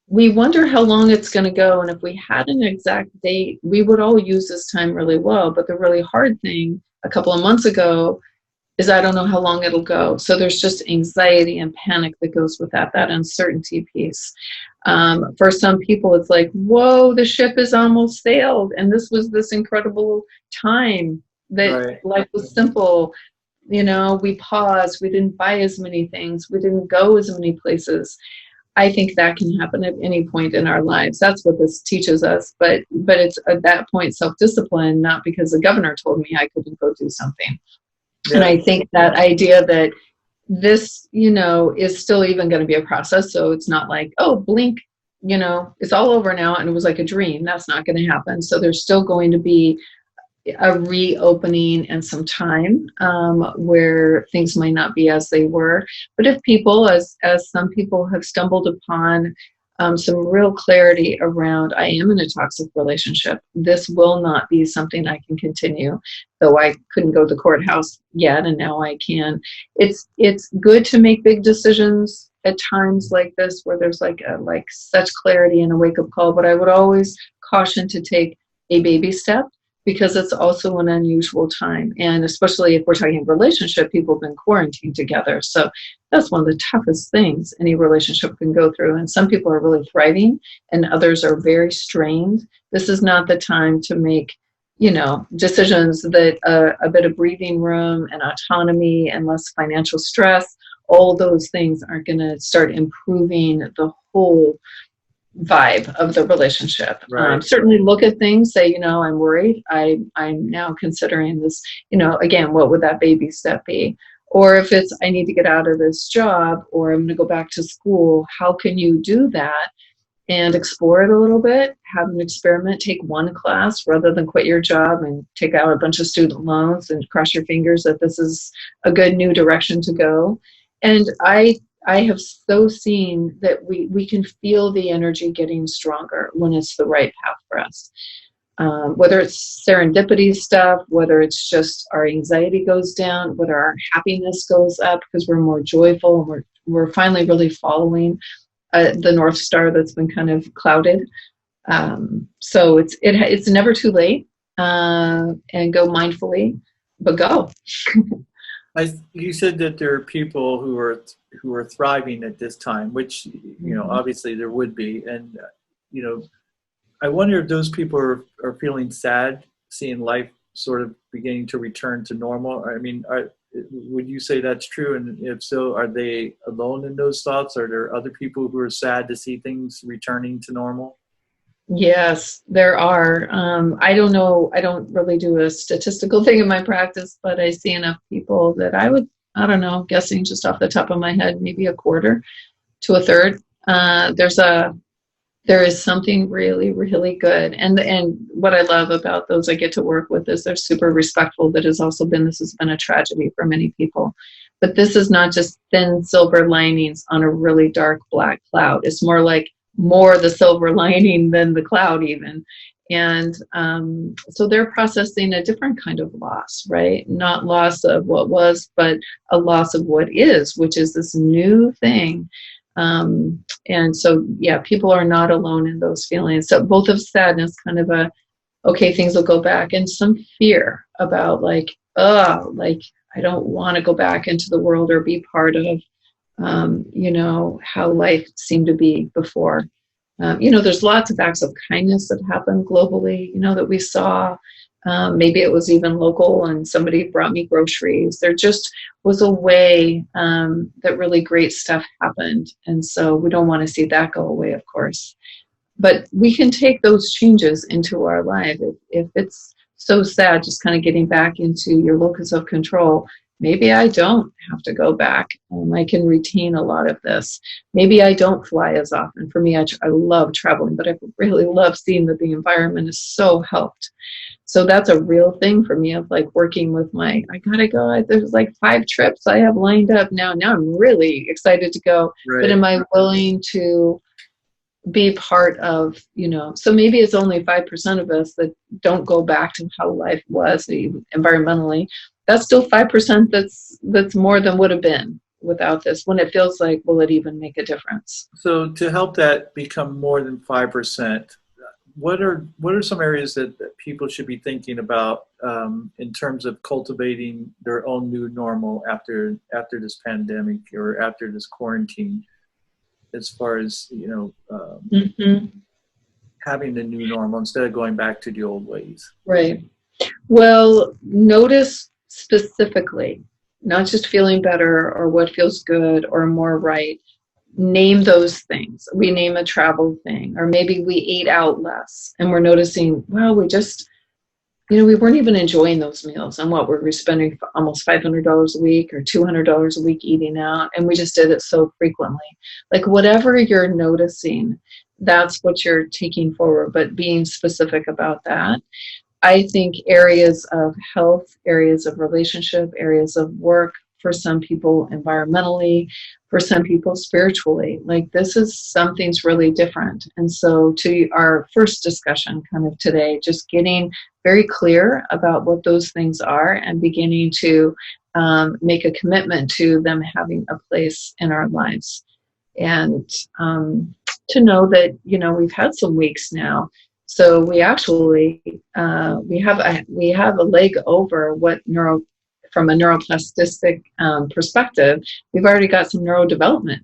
we wonder how long it's going to go. And if we had an exact date, we would all use this time really well. But the really hard thing a couple of months ago is I don't know how long it'll go. So there's just anxiety and panic that goes with that uncertainty piece. For some people, it's like, whoa, the ship is almost sailed. And this was this incredible time that life was simple. We paused. We didn't buy as many things. We didn't go as many places. I think that can happen at any point in our lives. That's what this teaches us. But it's at that point self-discipline, not because the governor told me I couldn't go do something. Yeah. And I think that idea that this, is still even going to be a process. So it's not like, oh, blink, it's all over now and it was like a dream. That's not going to happen. So there's still going to be a reopening and some time where things might not be as they were. But if people, as some people have stumbled upon some real clarity around, I am in a toxic relationship, this will not be something I can continue, though I couldn't go to the courthouse yet, and now I can. It's good to make big decisions at times like this where there's like such clarity and a wake-up call, but I would always caution to take a baby step, because it's also an unusual time. And especially if we're talking relationship, people have been quarantined together. So that's one of the toughest things any relationship can go through. And some people are really thriving and others are very strained. This is not the time to make, decisions that a bit of breathing room and autonomy and less financial stress, all those things aren't going to start improving the whole vibe of the relationship. Right. Certainly look at things, say, I'm worried. I'm now considering this, again, what would that baby step be? Or if it's, I need to get out of this job, or I'm going to go back to school, how can you do that? And explore it a little bit, have an experiment, take one class rather than quit your job and take out a bunch of student loans and cross your fingers that this is a good new direction to go. And I have so seen that we can feel the energy getting stronger when it's the right path for us. Whether it's serendipity stuff, whether it's just our anxiety goes down, whether our happiness goes up because we're more joyful and we're finally really following the North Star that's been kind of clouded. So it's never too late, and go mindfully, but go. You said that there are people who are thriving at this time, which obviously there would be, and I wonder if those people are feeling sad, seeing life sort of beginning to return to normal. I mean, would you say that's true? And if so, are they alone in those thoughts? Are there other people who are sad to see things returning to normal? Yes, there are. I don't know. I don't really do a statistical thing in my practice, but I see enough people that I don't know, guessing just off the top of my head, maybe a quarter to a third. There is something really, really good. And what I love about those I get to work with is they're super respectful. This has been a tragedy for many people. But this is not just thin silver linings on a really dark black cloud. It's more the silver lining than the cloud even. And so they're processing a different kind of loss, right? Not loss of what was, but a loss of what is, which is this new thing. And so, yeah, people are not alone in those feelings. So both of sadness, kind of okay, things will go back, and some fear about I don't want to go back into the world or be part of, how life seemed to be before. There's lots of acts of kindness that happen globally, that we saw. Maybe it was even local and somebody brought me groceries. There just was a way that really great stuff happened. And so we don't want to see that go away, of course. But we can take those changes into our life. If it's so sad, just kind of getting back into your locus of control, maybe I don't have to go back. I can retain a lot of this. Maybe I don't fly as often. For me, I love traveling, but I really love seeing that the environment is so helped. So that's a real thing for me of working with I gotta go. There's 5 trips I have lined up now. Now I'm really excited to go. Right. But am I willing to be part of, so maybe it's only 5% of us that don't go back to how life was environmentally. That's still 5% that's more than would have been without this, when it feels like, will it even make a difference? So to help that become more than 5%, what are some areas that people should be thinking about in terms of cultivating their own new normal after this pandemic or after this quarantine, as far as having the new normal instead of going back to the old ways? Right. Well, notice specifically, not just feeling better or what feels good or more right. Name those things. We name a travel thing, or maybe we ate out less and we're noticing, well, we just, we weren't even enjoying those meals. And what were we spending almost $500 a week or $200 a week eating out? And we just did it so frequently. Whatever you're noticing, that's what you're taking forward, but being specific about that. I think areas of health, areas of relationship, areas of work, for some people environmentally, for some people spiritually. This is something's really different. And so to our first discussion kind of today, just getting very clear about what those things are and beginning to make a commitment to them having a place in our lives. and to know that, we've had some weeks now. So we actually we have a leg over from a neuroplastic perspective. We've already got some neurodevelopment.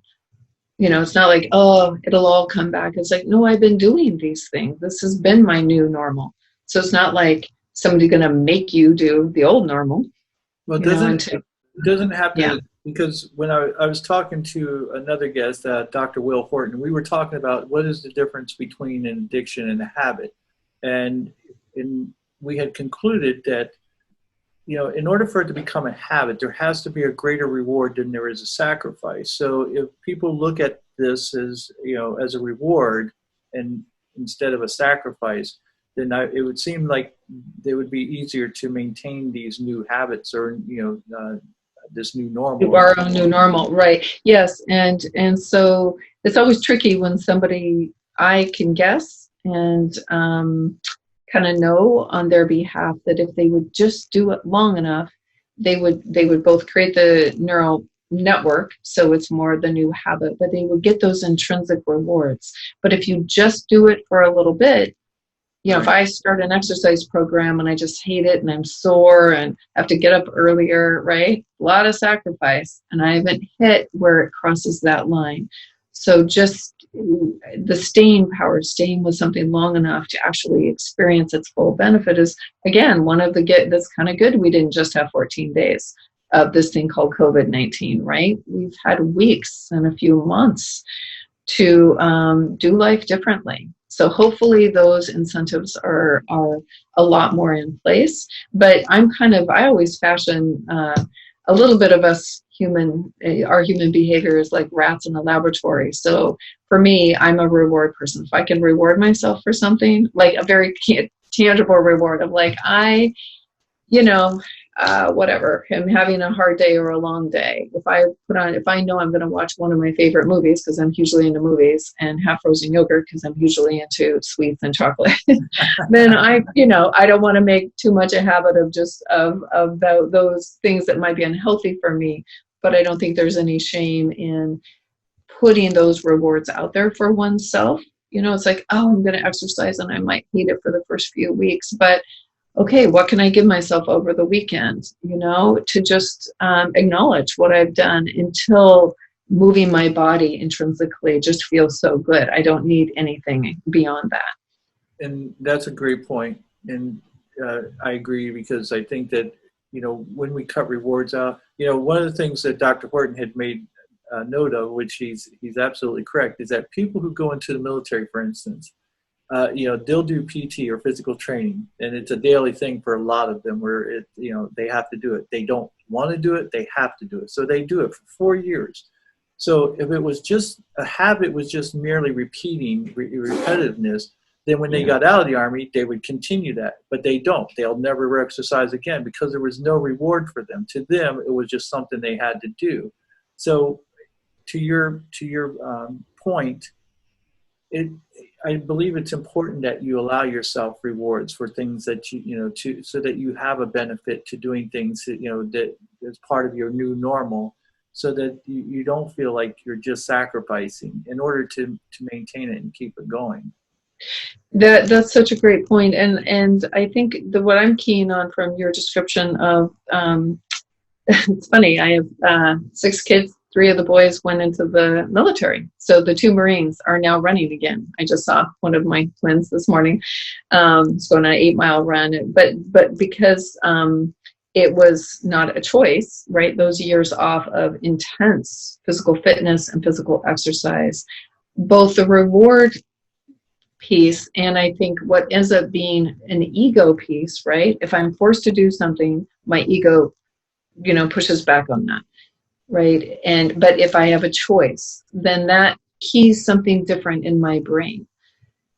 It's not like, oh, it'll all come back. It's like, no, I've been doing these things. This has been my new normal. So it's not like somebody's going to make you do the old normal. Well, it doesn't have to, because when I was talking to another guest, Dr. Will Horton, we were talking about what is the difference between an addiction and a habit. And we had concluded that, in order for it to become a habit, there has to be a greater reward than there is a sacrifice. So if people look at this as, as a reward and instead of a sacrifice, then it would seem like it would be easier to maintain these new habits or, this new normal. Our own new normal, right. Yes. And so it's always tricky when I can guess and kind of know on their behalf that if they would just do it long enough, they would both create the neural network, so it's more the new habit, but they would get those intrinsic rewards. But if you just do it for a little bit, if I start an exercise program and I just hate it and I'm sore and have to get up earlier, right? A lot of sacrifice, and I haven't hit where it crosses that line. So just the staying power, staying with something long enough to actually experience its full benefit is, again, one of that's kind of good. We didn't just have 14 days of this thing called COVID-19, right? We've had weeks and a few months to do life differently. So hopefully those incentives are a lot more in place. But I always fashion a little bit of our human behavior is like rats in a laboratory. So for me, I'm a reward person. If I can reward myself for something, like a very tangible reward of like, whatever, I'm having a hard day or a long day. If I know I'm going to watch one of my favorite movies, because I'm hugely into movies, and have frozen yogurt because I'm hugely into sweets and chocolate, then I don't want to make too much a habit of just of those things that might be unhealthy for me. But I don't think there's any shame in putting those rewards out there for oneself. It's like, oh, I'm going to exercise and I might hate it for the first few weeks, but okay, what can I give myself over the weekend, to just acknowledge what I've done until moving my body intrinsically just feels so good. I don't need anything beyond that. And that's a great point. And I agree, because I think that, when we cut rewards out, one of the things that Dr. Horton had made note of, which he's absolutely correct, is that people who go into the military, for instance, they'll do PT or physical training, and it's a daily thing for a lot of them where they have to do it. They don't want to do it, they have to do it. So they do it for 4 years. So if it was just a habit, was just merely repeating repetitiveness, then when they got out of the Army, they would continue that, but they don't. They'll never exercise again because there was no reward for them. To them, it was just something they had to do. So to your point, I believe it's important that you allow yourself rewards for things that so that you have a benefit to doing things that is part of your new normal, so that you don't feel like you're just sacrificing in order to maintain it and keep it going. That's such a great point, and I think what I'm keen on from your description of it's funny. I have 6 kids. 3 of the boys went into the military. So the 2 Marines are now running again. I just saw one of my twins this morning. It's going on an 8-mile run. But because it was not a choice, right? Those years off of intense physical fitness and physical exercise, both the reward piece and I think what ends up being an ego piece, right? If I'm forced to do something, my ego, pushes back on that. Right. But if I have a choice, then that keys something different in my brain.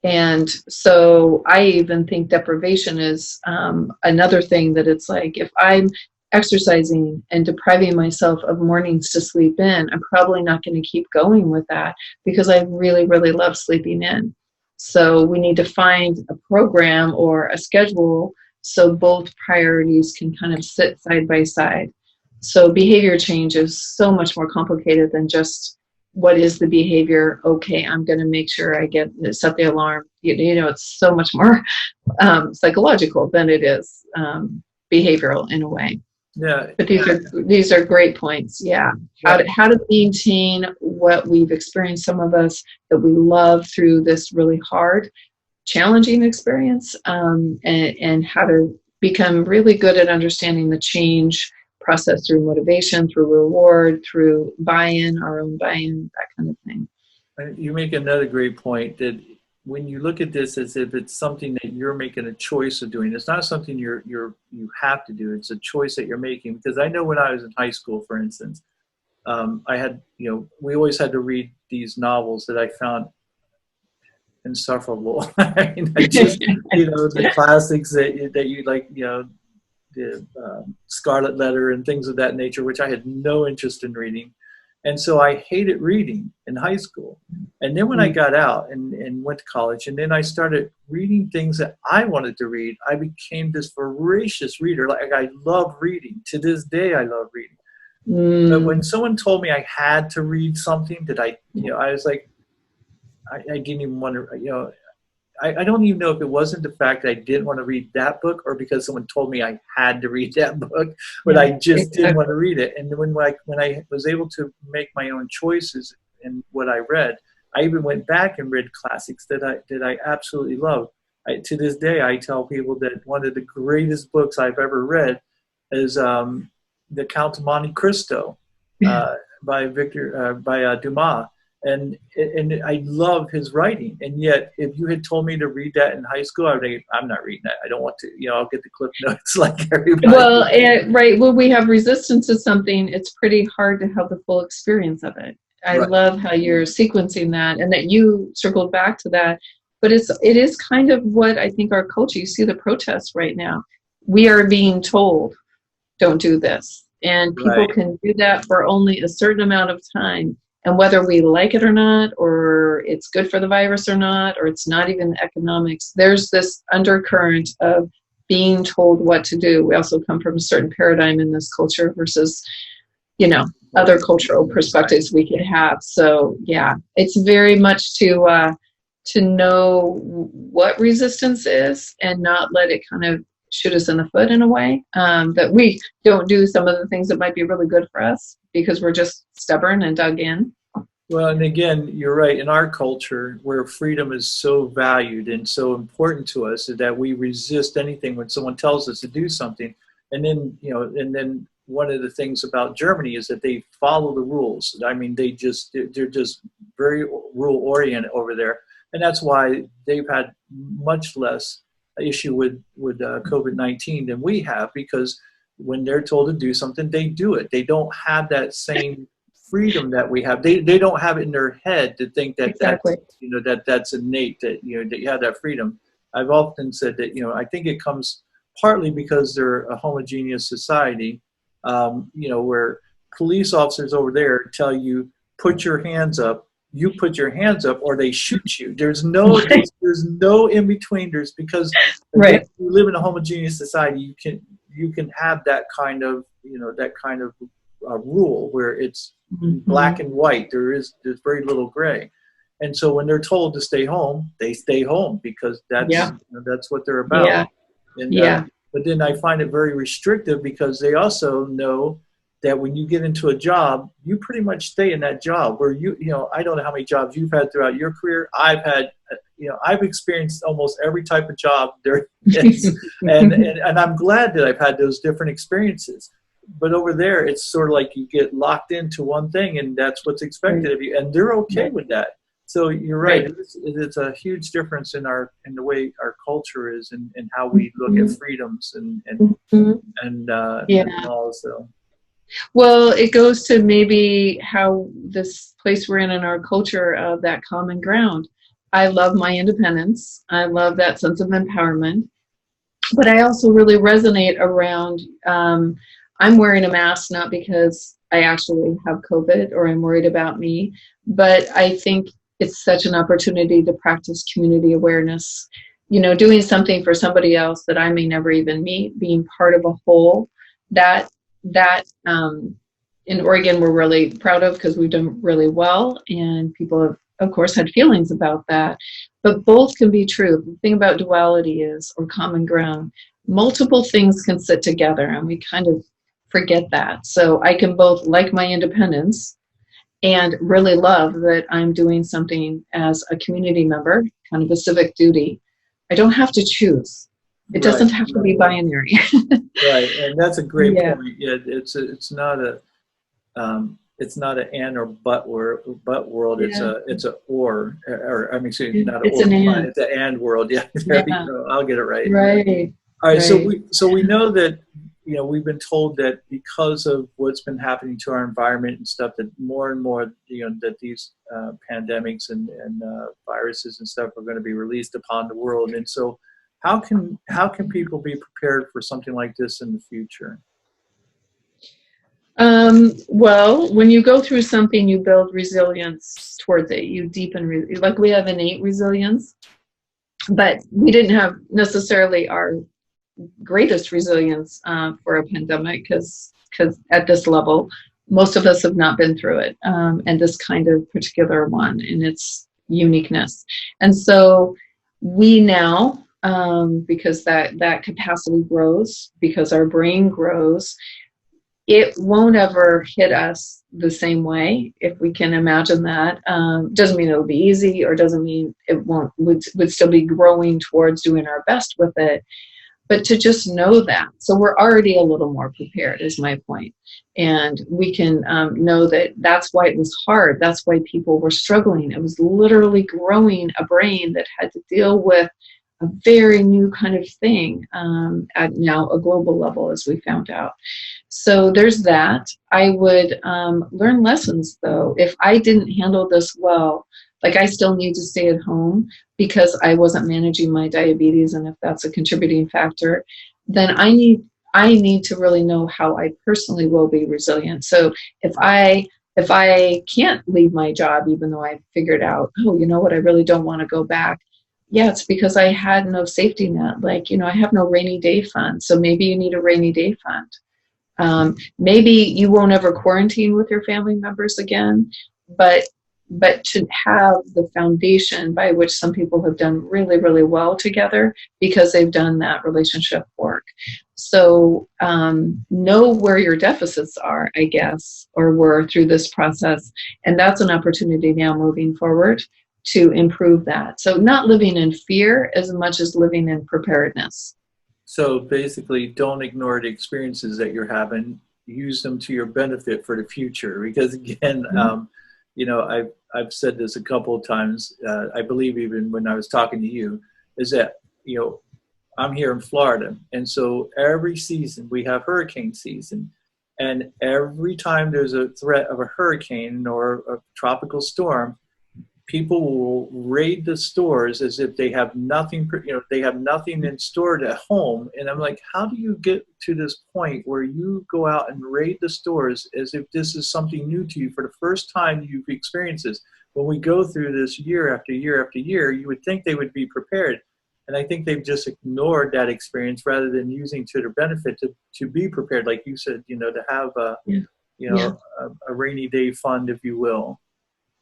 And so I even think deprivation is another thing that it's like, if I'm exercising and depriving myself of mornings to sleep in, I'm probably not going to keep going with that because I really, really love sleeping in. So we need to find a program or a schedule so both priorities can kind of sit side by side. So behavior change is so much more complicated than just what is the behavior? Okay, I'm going to make sure I set the alarm. It's so much more psychological than it is behavioral in a way. Yeah. But these are great points. Yeah. How to maintain what we've experienced, some of us, that we love through this really hard, challenging experience, and how to become really good at understanding the change process through motivation, through reward, through buy-in, our own buy-in, that kind of thing. You make another great point that when you look at this as if it's something that you're making a choice of doing, it's not something you have to do. It's a choice that you're making. Because I know when I was in high school, for instance, I had, we always had to read these novels that I found insufferable. I mean, I just, the classics that you like, the Scarlet Letter and things of that nature, which I had no interest in reading. And so I hated reading in high school. And then when I got out and went to college, and then I started reading things that I wanted to read, I became this voracious reader. Like, I love reading. To this day, I love reading. But when someone told me I had to read something that I was like, I didn't even want to, I don't even know if it wasn't the fact that I didn't want to read that book or because someone told me I had to read that book, but I just didn't want to read it. And when I was able to make my own choices in what I read, I even went back and read classics that I absolutely love. To this day, I tell people that one of the greatest books I've ever read is The Count of Monte Cristo by Dumas. And I love his writing. And yet, if you had told me to read that in high school, I would think, I'm not reading that. I don't want to, I'll get the Cliff Notes like everybody. Well, right. Well, we have resistance to something. It's pretty hard to have the full experience of it. I love how you're sequencing that and that you circled back to that. But it is kind of what I think our culture, you see the protests right now. We are being told, don't do this. And people can do that for only a certain amount of time. And whether we like it or not, or it's good for the virus or not, or it's not even economics, there's this undercurrent of being told what to do. We also come from a certain paradigm in this culture versus, other cultural perspectives we could have. So yeah, it's very much to know what resistance is and not let it kind of shoot us in the foot in a way, that we don't do some of the things that might be really good for us because we're just stubborn and dug in. Well, and again, you're right. In our culture, where freedom is so valued and so important to us, that we resist anything when someone tells us to do something. And then, one of the things about Germany is that they follow the rules. I mean, they're just very rule oriented over there, and that's why they've had much less issue with COVID-19 than we have, because when they're told to do something, they do it. They don't have that same freedom that we have. They don't have it in their head to think that that's innate, that that you have that freedom. I've often said that I think it comes partly because they're a homogeneous society, where police officers over there tell you put your hands up. You put your hands up or they shoot you. There's no in between. Because you live in a homogeneous society, you can have that kind of rule where it's black and white. There's very little gray. And so when they're told to stay home, they stay home because that's what they're about. But then I find it very restrictive because they also know that when you get into a job, you pretty much stay in that job. Where I don't know how many jobs you've had throughout your career. I've had, I've experienced almost every type of job there is, and I'm glad that I've had those different experiences. But over there, it's sort of like you get locked into one thing, and that's what's expected of you, and they're okay with that. So you're right. It's a huge difference in the way our culture is and how we look at freedoms and laws. So. Well, it goes to maybe how this place we're in our culture of that common ground. I love my independence. I love that sense of empowerment. But I also really resonate around, I'm wearing a mask not because I actually have COVID or I'm worried about me, but I think it's such an opportunity to practice community awareness, doing something for somebody else that I may never even meet, being part of a whole, that in Oregon we're really proud of because we've done really well, and people have, of course, had feelings about that. But both can be true. The thing about duality is, or common ground, multiple things can sit together, and we kind of forget that. So I can both like my independence and really love that I'm doing something as a community member, kind of a civic duty. I don't have to choose. It doesn't have to be binary. Right, and that's a great Yeah. point. Yeah, it's not a and or but world. Yeah. It's a or I mean, excuse me, not It's or, an and. it's an and world. Yeah, there Yeah. we go. I'll get it right. Right. All right. Right. So we know that, we've been told that because of what's been happening to our environment and stuff, that more and more, that these pandemics and viruses and stuff are going to be released upon the world. And so how can people be prepared for something like this in the future? Well, when you go through something, you build resilience towards it. You deepen, like we have innate resilience, but we didn't have necessarily our greatest resilience for a pandemic because at this level, most of us have not been through it, and this kind of particular one in its uniqueness. And so we now, because that capacity grows, because our brain grows, it won't ever hit us the same way, if we can imagine that. Doesn't mean it'll be easy, or doesn't mean it won't, would still be growing towards doing our best with it. But to just know that. So we're already a little more prepared, is my point. And we can know that that's why it was hard. That's why people were struggling. It was literally growing a brain that had to deal with a very new kind of thing at now a global level, as we found out. So there's that. I would learn lessons, though. If I didn't handle this well, like I still need to stay at home because I wasn't managing my diabetes, and if that's a contributing factor, then I need to really know how I personally will be resilient. So if I can't leave my job, even though I figured out, oh, you know what, I really don't want to go back. Yeah, it's because I had no safety net. Like, I have no rainy day fund. So maybe you need a rainy day fund. Maybe you won't ever quarantine with your family members again, but to have the foundation by which some people have done really, really well together because they've done that relationship work. So know where your deficits are, I guess, or were through this process. And that's an opportunity now moving forward to improve that. So not living in fear as much as living in preparedness. So basically, don't ignore the experiences that you're having. Use them to your benefit for the future. Because again, I've said this a couple of times. I believe even when I was talking to you, is that I'm here in Florida, and so every season we have hurricane season, and every time there's a threat of a hurricane or a tropical storm, people will raid the stores as if they have nothing, they have nothing in stored at home. And I'm like, how do you get to this point where you go out and raid the stores as if this is something new to you for the first time you've experienced this? When we go through this year after year after year, you would think they would be prepared. And I think they've just ignored that experience rather than using to their benefit to be prepared. Like you said, to have a rainy day fund, if you will.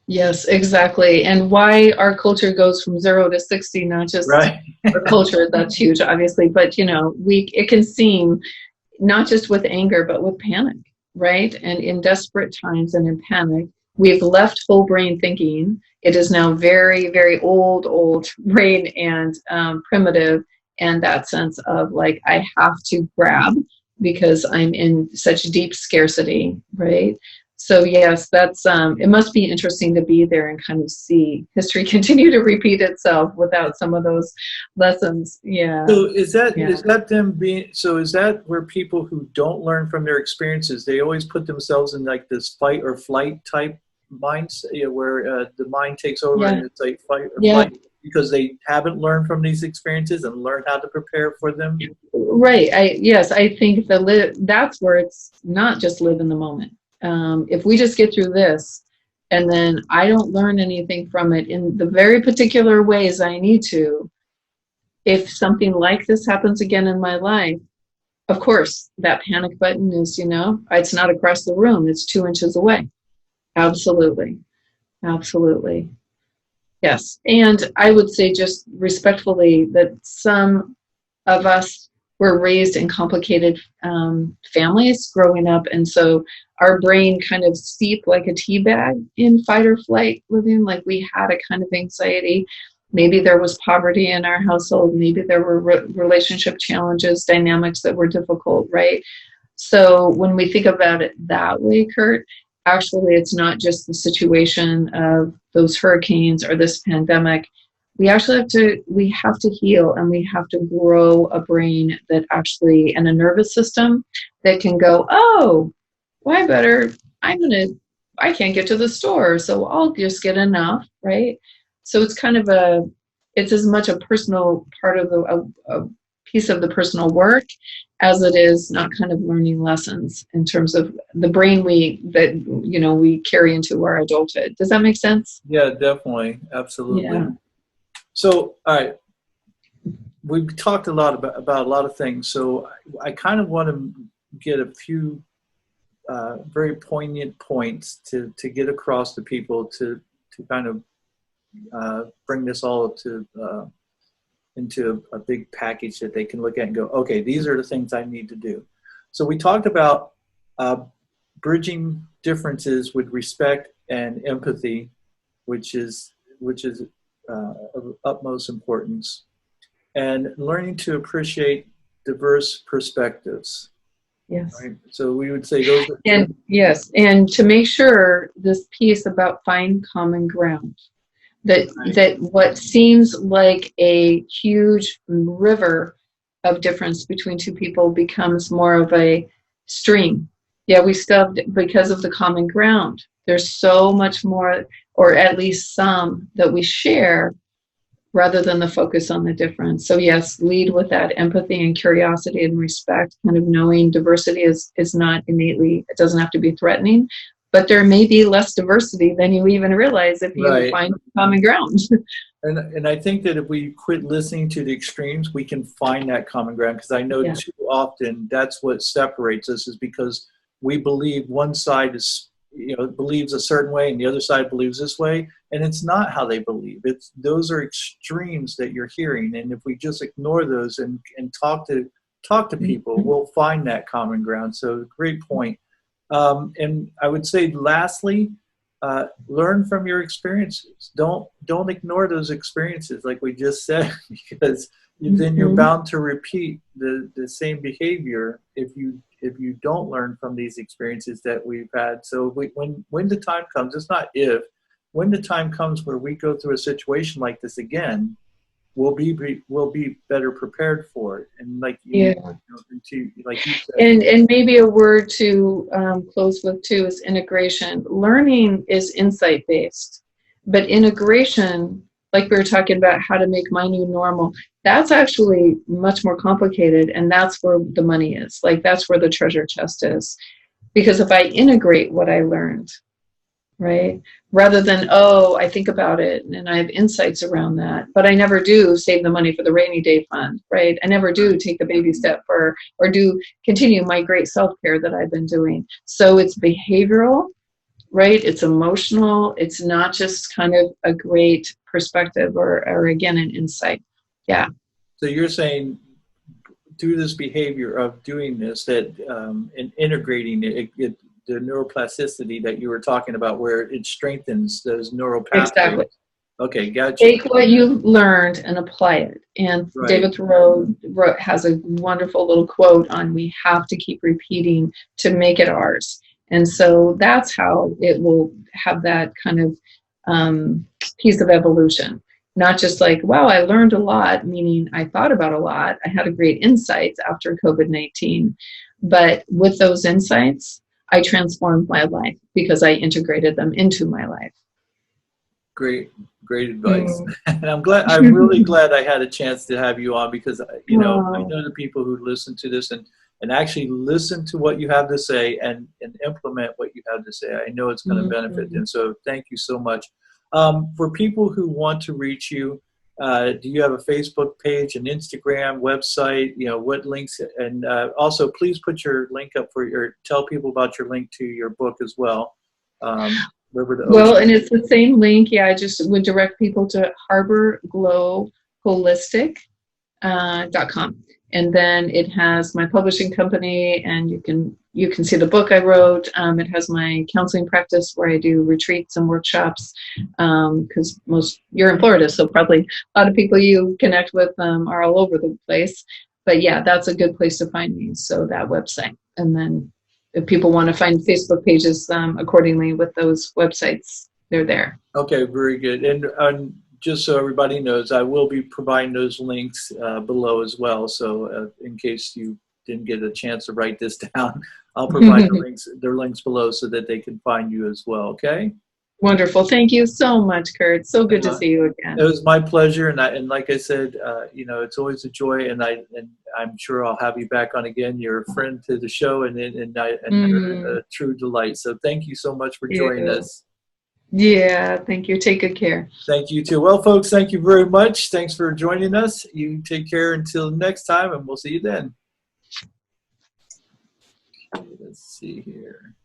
Yes, exactly. And why our culture goes from 0 to 60, not just right. Our culture, that's huge, obviously, but it can seem not just with anger, but with panic, right? And in desperate times and in panic, we've left whole brain thinking. It is now very, very old brain and primitive, and that sense of like, I have to grab because I'm in such deep scarcity, right? So yes, that's it must be interesting to be there and kind of see history continue to repeat itself without some of those lessons. Yeah. So is that where people who don't learn from their experiences, they always put themselves in like this fight or flight type mindset, where the mind takes over and it's like fight or flight because they haven't learned from these experiences and learned how to prepare for them? Right. I think that's where it's not just live in the moment. If we just get through this and then I don't learn anything from it in the very particular ways I need to, if something like this happens again in my life, of course, that panic button is, it's not across the room, it's 2 inches away. Absolutely. Absolutely. Yes. And I would say just respectfully that some of us were raised in complicated families growing up. And so our brain kind of steeped like a tea bag in fight or flight living, like we had a kind of anxiety. Maybe there was poverty in our household. Maybe there were relationship challenges, dynamics that were difficult, right? So when we think about it that way, Kurt, actually it's not just the situation of those hurricanes or this pandemic. We actually have to heal, and we have to grow a brain that actually, and a nervous system that can go, oh, well, I can't get to the store, so I'll just get enough, right? So it's kind of it's as much a personal part of a piece of the personal work as it is not kind of learning lessons in terms of the brain we carry into our adulthood. Does that make sense? Yeah, definitely. Absolutely. Yeah. So, all right, we've talked a lot about a lot of things. So I kind of want to get a few very poignant points to get across to people to kind of bring this all into a big package that they can look at and go, okay, these are the things I need to do. So we talked about bridging differences with respect and empathy, which is of utmost importance, and learning to appreciate diverse perspectives. Yes. Right? So we would say those are, and yes, and to make sure this piece about find common ground, that what seems like a huge river of difference between two people becomes more of a stream. Yeah, we stubbed because of the common ground. There's so much more, or at least some, that we share rather than the focus on the difference. So yes, lead with that empathy and curiosity and respect, kind of knowing diversity is not innately, it doesn't have to be threatening, but there may be less diversity than you even realize if you find common ground. And I think that if we quit listening to the extremes, we can find that common ground, because I know too often that's what separates us, is because we believe one side believes a certain way and the other side believes this way, and it's not how they believe. Those are extremes that you're hearing, and if we just ignore those and talk to people, we'll find that common ground. So great point. And I would say lastly, learn from your experiences. Don't ignore those experiences, like we just said, because then you're bound to repeat the same behavior if you don't learn from these experiences that we've had. So when the time comes, it's not if, when the time comes where we go through a situation like this again, we'll be better prepared for it. And like you said, and maybe a word to close with too is integration. Learning is insight based, but integration, like we were talking about how to make my new normal, that's actually much more complicated, and that's where the money is. Like that's where the treasure chest is. Because if I integrate what I learned, right, rather than, I think about it and I have insights around that, but I never do save the money for the rainy day fund, right? I never do take the baby step or do continue my great self-care that I've been doing. So it's behavioral, right? It's emotional. It's not just kind of a great perspective or again, an insight. Yeah. So you're saying through this behavior of doing this, that and integrating it, the neuroplasticity that you were talking about, where it strengthens those neural pathways. Exactly. Okay, gotcha. Take what you learned and apply it. And David Thoreau has a wonderful little quote on, we have to keep repeating to make it ours. And so that's how it will have that kind of piece of evolution. Not just like, wow, I learned a lot, meaning I thought about a lot. I had a great insights after COVID-19. But with those insights, I transformed my life because I integrated them into my life. Great advice. And I'm really glad I had a chance to have you on, because I know the people who listen to this and actually listen to what you have to say and implement what you have to say, I know it's going to benefit them. So thank you so much. For people who want to reach you, Do you have a Facebook page, an Instagram, website? What links? And also, please put your link up tell people about your link to your book as well. River to Ocean. Well, and it's the same link. Yeah, I just would direct people to harborglowholistic.com. And then it has my publishing company, and you can see the book I wrote. It has my counseling practice where I do retreats and workshops, because you're in Florida, so probably a lot of people you connect with are all over the place. But yeah, that's a good place to find me. So that website. And then if people want to find Facebook pages accordingly with those websites, they're there. Okay, very good. And just so everybody knows, I will be providing those links below as well. So in case you didn't get a chance to write this down, I'll provide their links below so that they can find you as well. Okay. Wonderful. Thank you so much, Kurt. So good to see you again. It was my pleasure. And like I said, it's always a joy. And I'm sure I'll have you back on again. You're a friend to the show and a true delight. So thank you so much for joining us. Yeah, thank you. Take good care. Thank you too. Well, folks, thank you very much. Thanks for joining us. You take care until next time, and we'll see you then. Okay, let's see here.